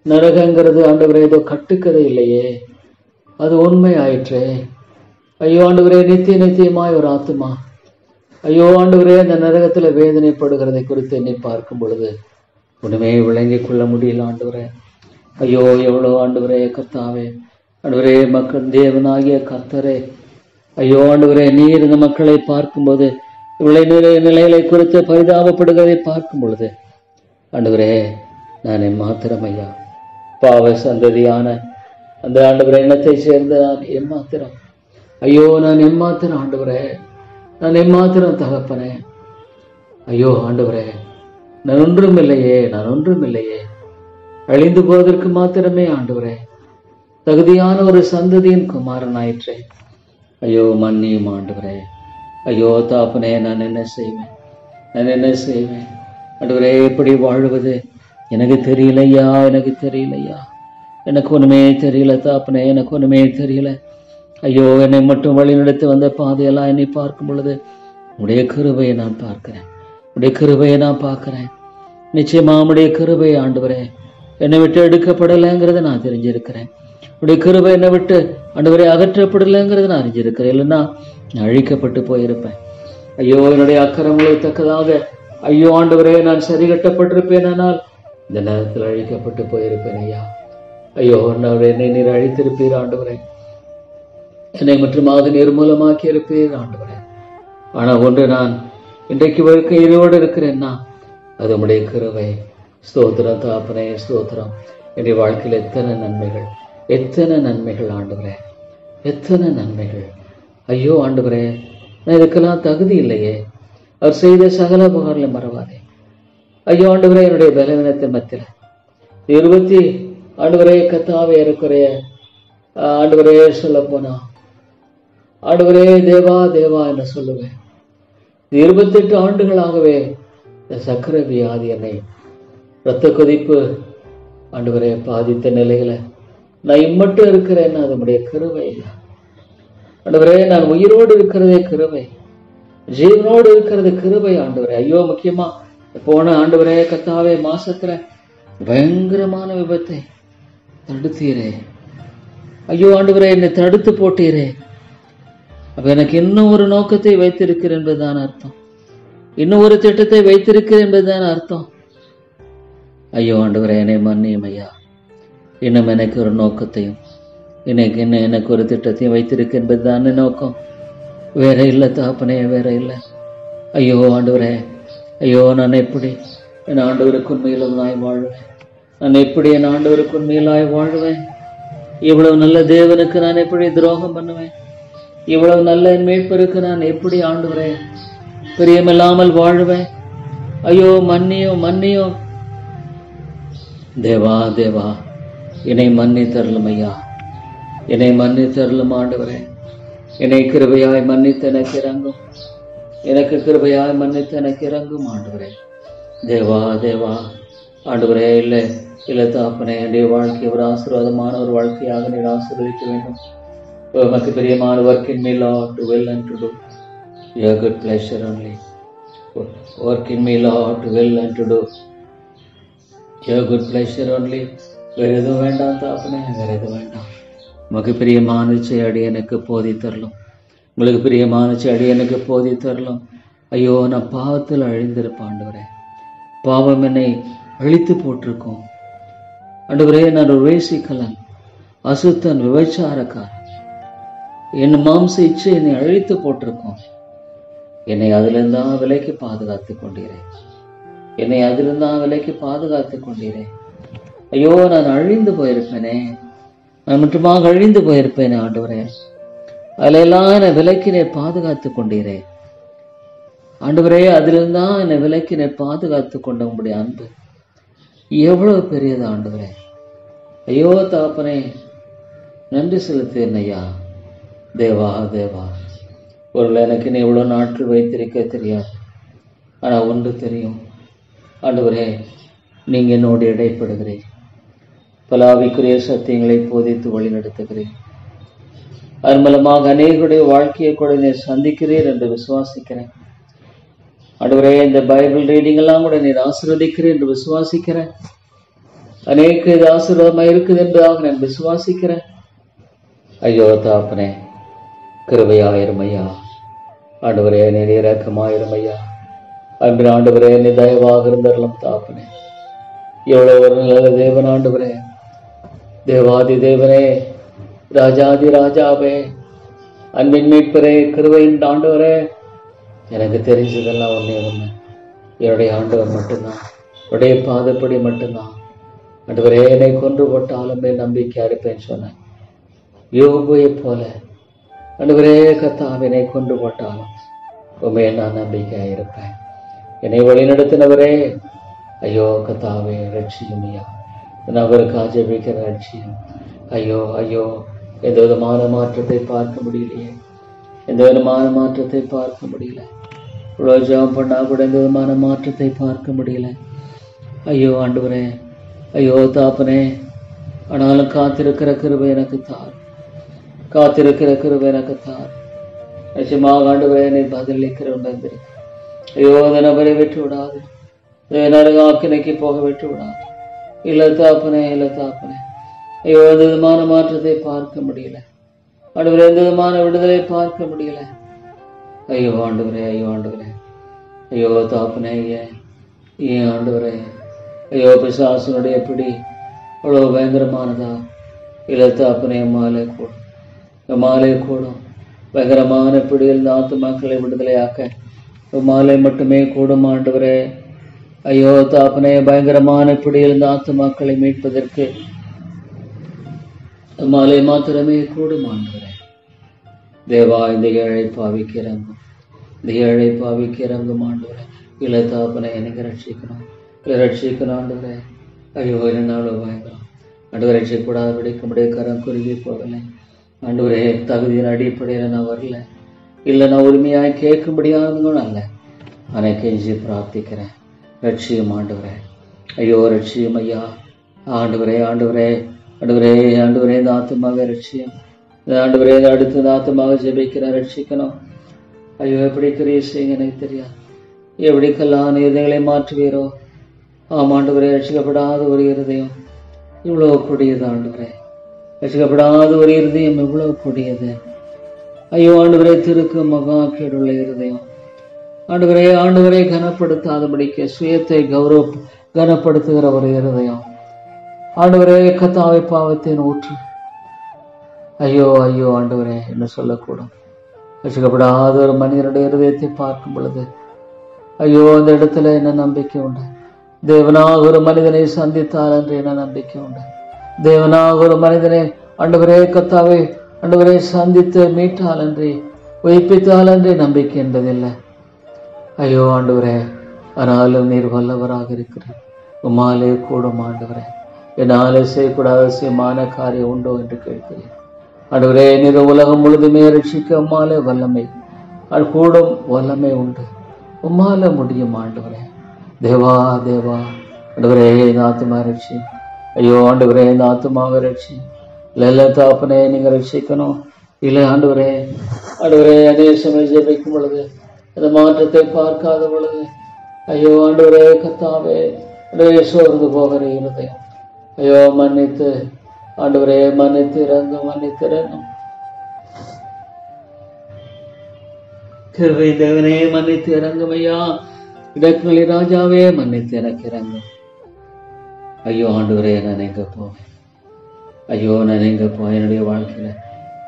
S1: நரகங்கிறது ஆண்டவரே ஏதோ கட்டுக்கதை இல்லையே, அது உண்மை ஆயிற்றே. ஐயோ ஆண்டவரே, நித்தியமாய் ஒரு ஆத்துமா ஐயோ ஆண்டவரே அந்த நரகத்தில் வேதனைப்படுகிறதை குறித்து என்னை பார்க்கும் பொழுது ஒன்றுமே விளங்கி கொள்ள முடியல ஆண்டவரே. ஐயோ எவ்வளோ ஆண்டவரே கர்த்தாவே, ஆண்டவரே மக்கள் தேவனாகிய கர்த்தரே, ஐயோ ஆண்டவரே, நீர் இந்த மக்களை பார்க்கும்போது இவ்வளவு நிலைகளை குறித்து பரிதாபப்படுகிறதை பார்க்கும் பொழுது ஆண்டவரே, நான் எம்மாத்திரம் ஐயா, பாவ சந்ததியான அந்த ஆண்டவரே இனத்தை சேர்ந்த நான் எம்மாத்திரம். ஐயோ நான் எம்மாத்திரம் ஆண்டவரே, நான் எம்மாத்திரம் தகப்பனே. ஐயோ ஆண்டவரே, நான் ஒன்றும் இல்லையே, நான் ஒன்றும் இல்லையே, அழிந்து போவதற்கு மாத்திரமே ஆண்டவரே தகுதியான ஒரு சந்ததியின் குமாரன் ஆயிற்றே. ஐயோ மன்னியும் ஆண்டவரே. ஐயோ தாப்பனே, நான் என்ன செய்வேன், நான் என்ன செய்வேன் ஆண்டவரே? எப்படி வாழ்வது எனக்கு தெரியலையா, எனக்கு தெரியலையா, எனக்கு ஒன்றுமே தெரியல தாப்பனே, எனக்கு ஒன்றுமே தெரியல. ஐயோ என்னை மட்டும் வழி நடத்தி வந்த பாதையெல்லாம் என்னை பார்க்கும் பொழுது உடைய கிருபையை நான் பார்க்கிறேன், உடைய கிருபையை நான் பார்க்கிறேன். நிச்சயமா உடைய கிருபை ஆண்டவரே என்னை விட்டு எடுக்கப்படலைங்கிறத நான் தெரிஞ்சிருக்கிறேன். உடைய கிருபை என்னை விட்டு ஆண்டவரே அகற்றப்படலைங்கிறத நான் அறிஞ்சிருக்கிறேன். இல்லைன்னா நான் அழிக்கப்பட்டு போயிருப்பேன். ஐயோ என்னுடைய அக்கிரமங்களை தக்கதாக ஐயோ ஆண்டவரே நான் சரி கட்டப்பட்டிருப்பேன், ஆனால் இந்த நேரத்தில் அழிக்கப்பட்டு போயிருப்பேன் ஐயா. ஐயோ ஆண்டவரே, என்னை நீர் அழித்திருப்பீர் ஆண்டவரே, என்னை மற்றுமாக நிர்மூலமாக்கி இருப்பீர் ஆண்டவரே. ஆனால் ஒன்று, நான் இன்றைக்கு கையோடு இருக்கிறேன்னா அது உம்முடைய கிருபை. ஸ்தோத்திரம் தாப்பனே, ஸ்தோத்திரம். என்னுடைய வாழ்க்கையில் எத்தனை நன்மைகள், எத்தனை நன்மைகள் ஆண்டவரே, எத்தனை நன்மைகள். ஐயோ ஆண்டவரே, நான் இதுக்கெல்லாம் தகுதி இல்லையே. அவர் செய்த சகல உபகாரங்களை மறவாதே. ஐயோ ஆண்டவரே, என்னுடைய பலவீனத்தின் மத்தியில் 20 ஆண்டவரே கத்தாவே ஏறக்குறைய ஆண்டவரே சொல்ல போனா ஆண்டவரே தேவா தேவா என்ன சொல்லுவேன். 28 ஆண்டுகளாகவே இந்த சக்கரை வியாதி என்னை இரத்த கொதிப்பு ஆண்டவரே பாதித்த நிலையில நான் இம்மட்டும் இருக்கிறேன். அது உம்முடைய கிருபை ஆண்டவரே. நான் உயிரோடு இருக்கிறதே கிருபை, ஜீவனோடு இருக்கிறது கிருபை ஆண்டவரே. ஐயோ முக்கியமா போன ஆண்டவரே கத்தாவே மாசத்துல பயங்கரமான விபத்தை தடுத்தீரே. ஐயோ ஆண்டவரே, என்னை தடுத்து போட்டீரே. அப்ப எனக்கு இன்னும் ஒரு நோக்கத்தை வைத்திருக்கிறேன் என்பதுதான் அர்த்தம். இன்னும் ஒரு திட்டத்தை வைத்திருக்கிறேன் என்பதுதான் அர்த்தம். ஐயோ ஆண்டவரே, என்னை மன்னியும் ஐயா. இன்னும் எனக்கு ஒரு நோக்கத்தையும் எனக்கு ஒரு திட்டத்தையும் வைத்திருக்கு என்பதுதான் நோக்கம். வேற இல்லை தகப்பனே, வேற இல்லை. ஐயோ ஆண்டவரே, ஐயோ நான் எப்படி என் ஆண்டவருக்கு உண்மையிலும் நாய் வாழ்வேன்? நான் எப்படி என் ஆண்டவருக்கு உண்மையிலாய் வாழ்வேன்? இவ்வளவு நல்ல தேவனுக்கு நான் எப்படி துரோகம் பண்ணுவேன்? இவ்வளவு நல்ல என் மீட்பருக்கு நான் எப்படி ஆண்டவரே பிரியமில்லாமல் வாழ்வேன்? ஐயோ மன்னியோ மன்னியோ தேவா, தேவா, என்னை மன்னித்தருளும் ஐயா, என்னை மன்னித்தருளும் ஆண்டவரே. என்னை கிருபையாய் மன்னித்து எனக்கு இறங்கும், எனக்கு கிருபையாய் மன்னித்து எனக்கு இறங்கும் ஆண்டவரே. தேவா, தேவா, ஆண்டவரே, இல்லை இல்லை தாப்பனே, என்னுடைய வாழ்க்கை ஒரு ஆசீர்வாதமான ஒரு வாழ்க்கையாக நீர் ஆசீர்வதிக்க வேண்டும். உமக்கு பிரியமான work in me Lord to will and to do your good pleasure only. Work in me Lord to will and to do your good pleasure only. வேற எதுவும் வேண்டாம் தாப்பனே, வேற எதுவும் வேண்டாம். உமக்கு பிரியமான செடி எனக்கு போதி தரலும், உங்களுக்கு பிரியமான செடி எனக்கு போதி தரலும். ஐயோ நான் பாவத்தில் அழிந்திருப்பேன் ஆண்டவரே. பாவம் என்னை அழித்து போட்டிருக்கோம் ஆண்டவரே. நான் ஒரு வேசிக்கலன், அசுத்தன், விபச்சாரக்காரன். என் மாம்ச இச்சை என்னை அழித்து போட்டிருக்கோம். என்னை அதிலிருந்தான் விலைக்கு பாதுகாத்து கொண்டீரேன், என்னை அதிலிருந்தான் விலைக்கு பாதுகாத்து கொண்டீரேன். ஐயோ நான் அழிந்து போயிருப்பேனே, நான் மட்டுமாக அழிந்து போயிருப்பேனே ஆண்டவரே. அதிலெல்லாம் என்னை விலைக்கு நீர் பாதுகாத்து கொண்டீரே ஆண்டவரே. அதிலிருந்தான் என்னை விலைக்கு நீர் பாதுகாத்து கொண்ட உங்களுடைய அன்பு எவ்வளவு பெரியது ஆண்டவரே. ஐயோ தாப்பனே, நன்றி செலுத்தேன் ஐயா. தேவா, தேவா, ஒருவேளை எனக்கு நீ இவ்வளோ நாட்கள் வைத்திருக்க தெரியாது, ஆனால் ஒன்று தெரியும் ஆண்டவரே, நீங்க என்னோடு இடைப்படுகிறேன், பல ஆவிக்குரிய சத்தியங்களை போதித்து வழி நடத்துகிறேன். அதன் மூலமாக அநேகருடைய வாழ்க்கையை கூட நீர் சந்திக்கிறீர் என்று விசுவாசிக்கிறேன் ஆண்டவரே. இந்த பைபிள் ரீடிங் எல்லாம் கூட நீர் ஆசீர்வதிக்கிறேன் என்று விசுவாசிக்கிறேன். அநேக இது ஆசீர்வாதமாக இருக்குது என்பதாக நான் விசுவாசிக்கிறேன். ஐயோ தாப்பனே, கிருபையாயிரும் ஐயா. ஆண்டவரே, நீர் இரக்கமாயிரும் ஐயா. அன்பின் ஆண்டவரே, நீ தயவாக இருந்தரலாம் தாப்பனே. எவ்வளவு ஒரு நல்ல தேவன் ஆண்டவரே, தேவாதி தேவனே, ராஜாதி ராஜாவே, அன்பின் மீட்பரே, கிருபையின் ஆண்டவரே. எனக்கு தெரிஞ்சதெல்லாம் ஒன்றே ஒன்று, என்னுடைய ஆண்டவர் மட்டும்தான், என்னுடைய பாதப்படி மட்டும்தான். ஆண்டவரே, என்னை கொன்று போட்டாலும் நம்பிக்கையா இருப்பேன்னு சொன்னேன். யோபுவை போல ஆண்டவரே கர்த்தாவினை கொண்டு போட்டாலும் உண்மையை நான் நம்பிக்கையாக இருப்பேன். என்னை வழிநடத்தினவரே, ஐயோ கர்த்தாவே ரட்சியும் ஐயா. நபருக்காக ஜெபிக்கிற ரட்சியும். ஐயோ ஐயோ, எந்த விதமான மாற்றத்தை பார்க்க முடியலையே, எந்த விதமான மாற்றத்தை பார்க்க முடியல. இவ்வளோ ஜெபம் பண்ணா கூட எந்த விதமான மாற்றத்தை பார்க்க முடியல. ஐயோ ஆண்டவரே, ஐயோ தாப்பனே. ஆனாலும் காத்திருக்கிற கிருபை எனக்கு தார், காத்திருக்கிற கிருபை எனக்கு தார். நிச்சயமாக ஆண்டவரே, என்னை பதிலளிக்கிறவன். ஐயோ அந்த நபரை விட்டு விடாது, நரகாக்கினைக்கு போக விட்டு விடாது. இல்லை தாப்பனே, இல்லை தாப்பனே. ஐயோ எந்த விதமான மாற்றத்தை பார்க்க முடியல ஆண்டவரே, எந்த விதமான விடுதலை பார்க்க முடியல. ஐயோ ஆண்டவரே, ஐயோ ஆண்டவரே, ஐயோ தாப்பனே, ஏன் ஆண்டவரே. ஐயோ பிசாசனுடைய பிடி அவ்வளோ பயங்கரமானதா? இல்லை தாப்பனே, மாலை கூடும் பயங்கரமான பிடியில் இந்த ஆத்துமாக்களை விடுதலையாக்க மாலை மட்டுமே கூடும் ஆண்டவரே. ஐயோ தாப்பனே, பயங்கரமான பிடியில் இந்த ஆத்துமாக்களை மீட்பதற்கு மாலை மாத்திரமே கூடும் ஆண்டவரே. தேவா, இந்த ஏழை பாவிக்கு இறங்கும், இந்த ஏழை பாவிக்கு இறங்கும் ஆண்டவரே. இல்லை தாப்பனே, எனக்கு ரட்சிக்கணும், இல்லை ரட்சிக்கணும் ஆண்டவரே. ஐயோ என்னாலும் பயங்கரம் ஆண்டவரை ரட்சிக்கூடாத பிடிக்க முடிய கரம் குறுகி போகலை ஆண்டவரே. தகுதியின் அடிப்படையில் நான் வரல, இல்லை நான் உரிமையாக கேட்க முடியாதுன்னு அல்ல, ஆனால் கெஞ்சி பிரார்த்திக்கிறேன். ரட்சியும் ஆண்டவரே. ஐயோ ரட்சியும் ஐயா. ஆண்டவரே, ஆண்டவரே, ஆண்டவரே, ஆண்டவரே, இந்த ஆத்துமாவே ரட்சியம். இந்த ஆண்டவரே, அடுத்து இந்த ஆத்துமாவை ஜெபிக்கிறேன், ரட்சிக்கணும். ஐயோ எப்படி கிரியை செய்ய எனக்கு தெரியாது. எப்படி கல்லான இதயங்களை மாற்றுவீரோ, ஆமாண்டவரே, ரட்சிக்கப்படாத ஒரு இருதயம் இவ்வளவு கொடியது ஆண்டவரே. ரட்சிக்கப்படாத ஒரு இருதயம் இவ்வளவு கொடியது. ஐயோ ஆண்டவரே, திருக்கு மகா கேடுள்ள இருதயம் ஆண்டவரே. ஆண்டவரை கனப்படுத்தாதபடிக்கு சுயத்தை கனப்படுத்துகிற ஒரு இருதயம் ஆண்டவரே. கர்த்தாவே, பாவத்தின் ஊற்று. ஐயோ ஐயோ ஆண்டவரே, என்ன சொல்லக்கூடும். ரட்சிக்கப்படாத ஒரு மனிதனுடைய இருதயத்தை பார்க்கும் பொழுது ஐயோ, அந்த இடத்துல என்ன நம்பிக்கை உண்டு? தேவனாக ஒரு மனிதனை சந்தித்தால் என்று என்ன நம்பிக்கை உண்டு? தேவனாக ஒரு மனிதனை ஆண்டவரே கர்த்தாவே ஆண்டவரை சந்தித்து மீட்டால் அன்றி உயிர்ப்பித்தால் அன்றி நம்பிக்கை என்பதில்லை. ஐயோ ஆண்டவரே, ஆனாலும் நீர் வல்லவராக இருக்கிறார். உம்மாலே கூடும் ஆண்டவரே. என்னாலே செய்யக்கூடாத அவசியமான காரியம் உண்டோ என்று கேட்கிறேன் ஆண்டவரே. நீர் உலகம் முழுதுமே ரட்சிக்க உம்மாலே வல்லமை அது கூடும் வல்லமை உண்டு. உம்மால முடியும் ஆண்டவரே. தேவா தேவா ஆண்டவரே, இந்த ஆத்துமா ரட்சி. ஐயோ ஆண்டவரே, இந்த ஆத்துமாவை ரட்சி. இல்லை தாப்பனே, நீங்க ரட்சிக்கணும். இல்லை ஆண்டவரே, ஆண்டவரே, அதே சமயம் ஜெபிக்கும் பொழுது அந்த மாற்றத்தை பார்க்காத பொழுது ஐயோ ஆண்டவரே கர்த்தாவே, ஆண்டவரே சோர்ந்து போகிற இருதயம் ஐயோ மன்னித்து ஆண்டவரே, மன்னித்து இறங்கும், மன்னித்து இறங்கும். கிருபை தேவனே, மன்னித்து இறங்கும் ஐயா. இடக்கங்களி ராஜாவே, மன்னித்து எனக்கு இறங்கும். ஐயோ ஆண்டவரே, நான் எங்க போவேன்? ஐயோ நான் எங்க போவேன்? என்னுடைய வாழ்க்கையில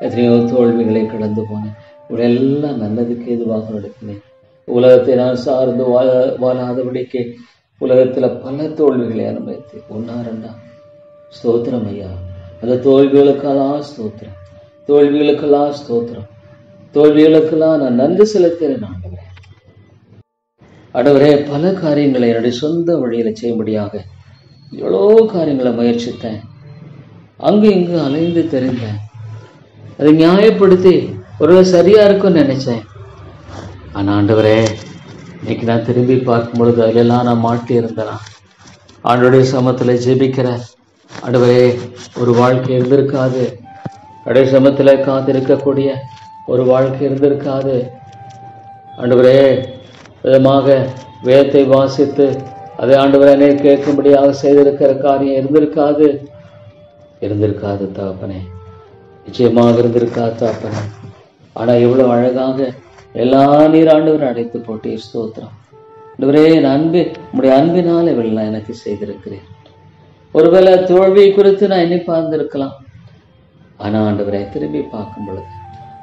S1: எத்தனையோ தோல்விகளை கடந்து போனேன். இவளெல்லாம் நல்லதுக்கு எதுவாக நடத்தினேன். உலகத்தை நான் சார்ந்து வாழாதபடிக்கு உலகத்துல பல தோல்விகளை அனுபவித்தேன். ஒன்னா ரெண்டா? ஸ்தோத்திரம் ஐயா. அந்த தோல்விகளுக்கெல்லாம் ஸ்தோத்திரம், தோல்விகளுக்கெல்லாம் ஸ்தோத்திரம், தோல்விகளுக்கெல்லாம் நான் நன்றி செலுத்துகிறேன் ஆண்டவரே. ஆண்டவரே, பல காரியங்களை என்னுடைய சொந்த வழியில செய்யும்படியாக எவ்வளோ காரியங்களை முயற்சித்தேன். அங்கு இங்கு அலைந்து தெரிந்தேன். அதை நியாயப்படுத்தி ஒருவேளை சரியா இருக்கும்னு நினைச்சேன். ஆனா ஆண்டவரே, இன்னைக்கு நான் திரும்பி பார்க்கும் பொழுது அதிலெல்லாம் நான் மாட்டி இருந்தேனா? ஆண்டவருடைய சமத்துல ஜெபிக்கிற ஆண்டவரே ஒரு வாழ்க்கை இருந்திருக்காது. அவருடைய சமத்துல காத்திருக்கக்கூடிய ஒரு வாழ்க்கை இருந்திருக்காது. ஆண்டவரே, விதமாக வேதத்தை வாசித்து அதை ஆண்டவரே கேட்கும்படியாக செய்திருக்கிற காரியம் இருந்திருக்காது. தகப்பனே, நிச்சயமாக இருந்திருக்காது தகப்பனே. ஆனா இவ்வளவு அழகாக எல்லா நீர் ஆண்டவர் அடைத்து போட்டு ஸ்தோத்திரம் ஆண்டவரே. உங்களுடைய அன்பினால இவெல்லாம் எனக்கு செய்திருக்கிறேன். ஒருவேளை தோல்வி குறித்து நான் எண்ணி பார்த்திருக்கலாம். ஆனா ஆண்டவரை திரும்பி பார்க்கும் பொழுது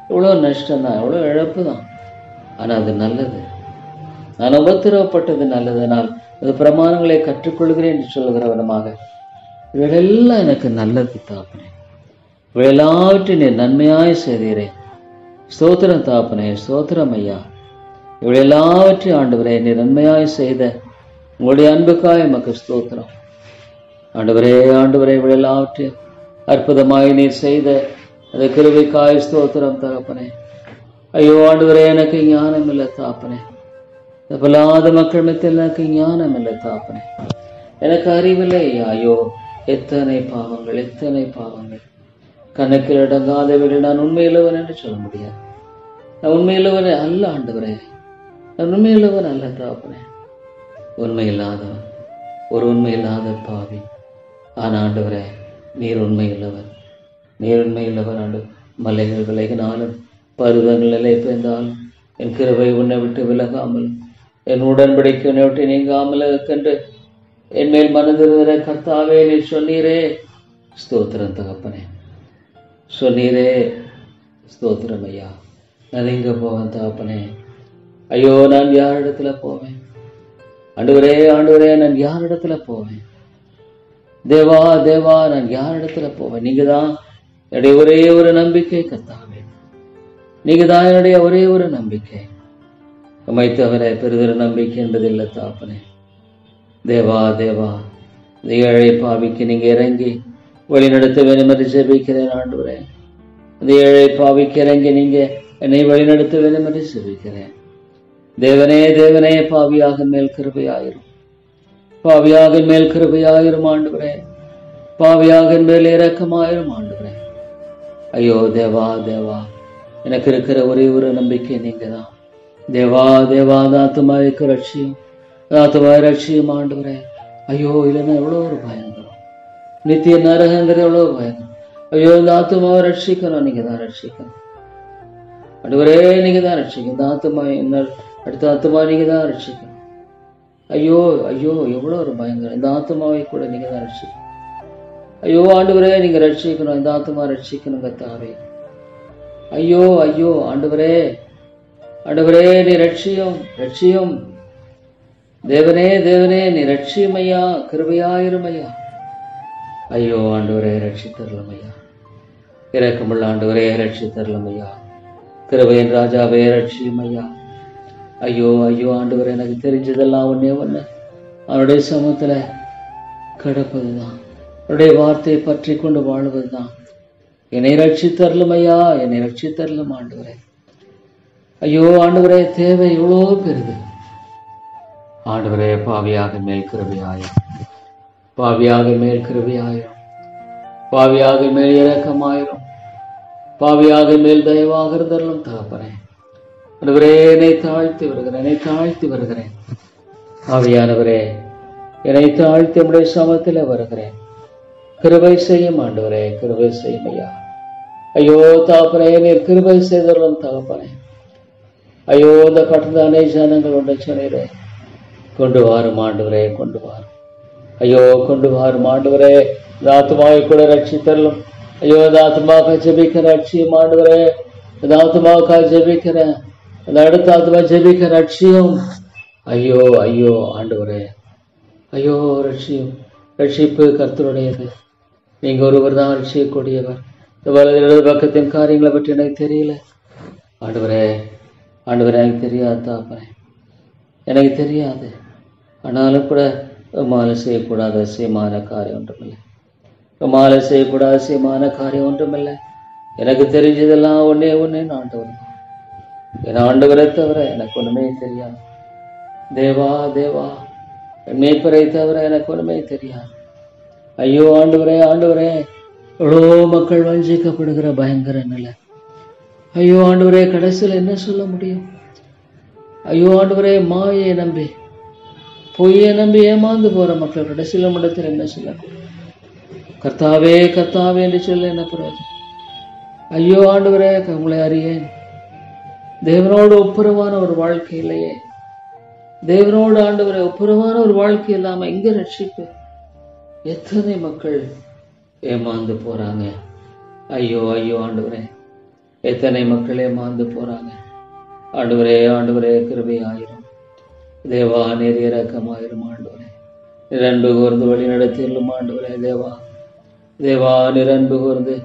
S1: இவ்வளவு நஷ்டம் தான், எவ்வளவு இழப்பு தான். ஆனா அது நல்லது. நான் உபத்திரவப்பட்டது நல்லதனால் அது பிரமாணங்களை கற்றுக்கொள்கிறேன் என்று சொல்லுகிற விதமாக இவையெல்லாம் எனக்கு நல்லது தாப்பனே. இவையெல்லாவற்றையும் நீ நன்மையாய் செய்தீரேன். ஸ்தோத்திரம் தாப்பனே, ஸ்தோத்திரம் ஐயா. இவையெல்லாவற்றையும் ஆண்டவரே நீ நன்மையாய் செய்த உங்களுடைய அன்புக்காய் எமக்கு ஸ்தோத்திரம் ஆண்டவரே. இவையெல்லாவற்றையும் அற்புதமாய் நீர் செய்த அந்த கிருபைக்காய் ஸ்தோத்திரம் தகப்பனே. ஐயோ ஆண்டவரே, எனக்கு ஞானம் இல்லை தாப்பனே. பொல்லாத மக்கள் மத்தியில் எனக்கு ஞானம் இல்லை தாப்பனே. எனக்கு அறிவில்லை. ஐயோ, எத்தனை பாவங்கள், எத்தனை பாவங்கள். கணக்கில் அடங்காதவர்கள். நான் உண்மையுள்ளவன் என்று சொல்ல முடியாது. நான் உண்மையுள்ளவன் அல்ல ஆண்டவரே. நான் உண்மையுள்ளவன் அல்ல தாப்பனே. உண்மையில்லாதவன், ஒரு உண்மையில்லாத பாவி. ஆனா ஆண்டவரே, நீர் உண்மையுள்ளவர், நீர் உண்மையுள்ளவர். ஆண்டு மலைகள் விலகினாலும் பருவங்கள் நிலை பெய்ந்தாலும் என் கிருபை உன்னை விட்டு விலகாமல், என் உடன்படிக்கை உன்னை விட்டு நீங்காமல் கண்டு என் மேல் மனதிருக்கிற கர்த்தாவே நீ சொன்னீரே. ஸ்தோத்திரம் தகப்பனே, சொன்னீரே. ஸ்தோத்திரம் ஐயா. நான் எங்க போவேன் தகப்பனே? ஐயோ, நான் யாரிடத்துல போவேன்? ஆண்டவரே, ஆண்டவரே, நான் யாரிடத்துல போவேன்? தேவா தேவா, நான் யாரிடத்துல போவேன்? நீங்க தான் என்னுடைய ஒரே ஒரு நம்பிக்கை கர்த்தாவே. நீங்க தான் என்னுடைய ஒரே ஒரு நம்பிக்கை. உம்மை தவிர பெரிதொரு நம்பிக்கை என்பதில்லை தாப்பனே. தேவா தேவா, இந்த ஏழை பாவிக்கு நீங்க இறங்கி வழி நடத்த வேண்டும் என்று ஜெபிக்கிறேன் ஆண்டவரே. இந்த ஏழை பாவிக்கு இறங்கி நீங்க என்னை வழி நடத்த வேண்டும் என்று ஜெபிக்கிறேன். தேவனே தேவனே, பாவியாக மேல் கிருபையாயிரும், பாவியாக மேல் கிருபையாயிரும் ஆண்டவரே. பாவியாக மேல் இரக்கமாயிரும் ஆண்டவரே. ஐயோ தேவா தேவா, எனக்கு இருக்கிற ஒரே ஒரு நம்பிக்கை நீங்க தான். தேவா தேவா, தாத்துமாய்க்கு ரட்சியும், தாத்துமாய் ரட்சியும் ஆண்டவரே. ஐயோ இல்லைன்னா எவ்வளோ ஒரு பயங்கரம், நித்திய நரகங்கிற எவ்வளோ பயங்கரம். ஐயோ இந்த ஆத்மாவை ரட்சிக்கணும், நீங்க தான் ரட்சிக்கணும் ஆண்டவரே, நீங்க தான் ரட்சிக்கணும். இந்த ஆத்மா என்ன, அடுத்த ஆத்மா நீங்க தான் ரட்சிக்கணும். ஐயோ ஐயோ எவ்வளோ ஒரு பயங்கரம், இந்த ஆத்மாவை கூட நீங்க தான் ரட்சிக்கணும். ஐயோ ஆண்டவரே நீங்க ரட்சிக்கணும், இந்த ஆத்மா ரட்சிக்கணும் கர்த்தாவே. ஐயோ ஐயோ ஆண்டவரே, ஆண்டவரே நீ ரட்சியும் ரட்சியும். தேவனே தேவனே நீ ரட்சியும் ஐயா, கிருபையாயிரும் ஐயா. ஐயோ ஆண்டவரே ரட்சித்தரலாம் ஐயா, இரக்கமுள்ள ஆண்டவரே ரட்சித்தரலாம் ஐயா, கிருபையின் ராஜாவே ரட்சியும் ஐயா. ஐயோ ஐயோ ஆண்டவரே, எனக்கு தெரிஞ்சதெல்லாம் ஒன்னே ஒன்று, அவருடைய சமூகத்துல கிடப்பதுதான், அவருடைய வார்த்தையை பற்றி கொண்டு வாழ்வதுதான். என்னை ரட்சித்தரலும் ஐயா, என்னை ரட்சித்தரலும் ஆண்டவரே. ஐயோ ஆண்டவரே, தேவை எவ்வளோ பெருது ஆண்டவரே. பாவியாக மேல் கிருபையாயிரும், பாவியாக மேல் கிருபையாயிரும், பாவியாக மேல் இரக்கமாயிரும், பாவியாக மேல் தயவாக இருந்தரலும் தகப்பனே. ஆண்டவரே என்னை தாழ்த்தி வருகிறேன், என்னை தாழ்த்தி வருகிறேன். ஆவியானவரே என்னை தாழ்த்தி நம்முடைய சமத்துல வருகிறேன். கிருபை செய்யும் ஆண்டவரே, கிருபை செய்யும் ஐயா. ஐயோ தகப்பனே, நீர் கிருபை செய்தரலும் தகப்பனே. ஐயோ இந்த பட்டதானே ஜனங்கள் ஒன்றை சொன்னீரே, கொண்டு வாரும் ஆண்டவரே, கொண்டு வாரும். ஐயோ கொண்டு வாரும் ஆண்டவரே, இந்த ஆத்மாவை கூட ரட்சித்தரலும். ஐயோ இந்த ஆத்மாவுக்காக ஜெபிக்கிற ரட்சியம் ஆண்டவரே, இந்த ஆத்மாவுக்காக ஜெபிக்கிறேன், அந்த அடுத்த ஆத்மா ஜெபிக்கிற ரட்சியம். ஐயோ ஐயோ ஆண்டவரே, ஐயோ ரட்சியம். ரட்சிப்பு கர்த்தருடையது, நீங்க ஒருவர் தான் ரட்சிக்கக்கூடியவர். இந்த வலது பக்கத்தின் காரியங்களை பற்றி எனக்கு தெரியல ஆண்டவரே, ஆண்டவரே எனக்கு தெரியாது தாப்பனே, எனக்கு தெரியாது. ஆனாலும் கூட மாலை செய்யக்கூடாத அவசியமான காரியம் ஒன்றுமில்லை, மாலை செய்யக்கூடாத அவசியமான காரியம் ஒன்றுமில்லை. எனக்கு தெரிஞ்சதெல்லாம் ஒன்னே ஒன்னே ஆண்டவர் தான். என் ஆண்டவரை தவிர எனக்கு ஒண்ணுமே தெரியாது. தேவா தேவா, மேய்ப்பரை தவிர எனக்கு ஒண்ணுமே தெரியாது. ஐயோ ஆண்டவரே, ஆண்டவரே, எவ்வளோ மக்கள் வஞ்சிக்கப்படுகிற பயங்கர நிலை. ஐயோ ஆண்டவரே, கடைசியில் என்ன சொல்ல முடியும்? ஐயோ ஆண்டவரே, மாயை நம்பி பொய்யை நம்பி ஏமாந்து போற மக்கள் கடைசியில் மடத்தில் என்ன சொல்ல? கர்த்தாவே கர்த்தாவே என்று சொல்ல என்ன பிரயோஜனம்? ஐயோ ஆண்டவரே, உங்களை அறியேன். தேவனோடு ஒப்புரவான ஒரு வாழ்க்கை இல்லையே, தேவனோடு ஆண்டவரை ஒப்புரவான ஒரு வாழ்க்கை இல்லாம எங்க ரட்சிப்பு? எத்தனை மக்கள் ஏமாந்து போறாங்க. ஐயோ ஐயோ ஆண்டவரே, எத்தனை மக்கள் ஏமாந்து போறாங்க. ஆண்டவரே ஆண்டவரே, கிருபை ஆயிரும். தேவா நீர் இரக்கமாயிரும் ஆண்டவரே. நிரன்பு கூர்ந்து வழி நடத்திலும் ஆண்டவரே. தேவா தேவா நிரன்பு கூர்ந்து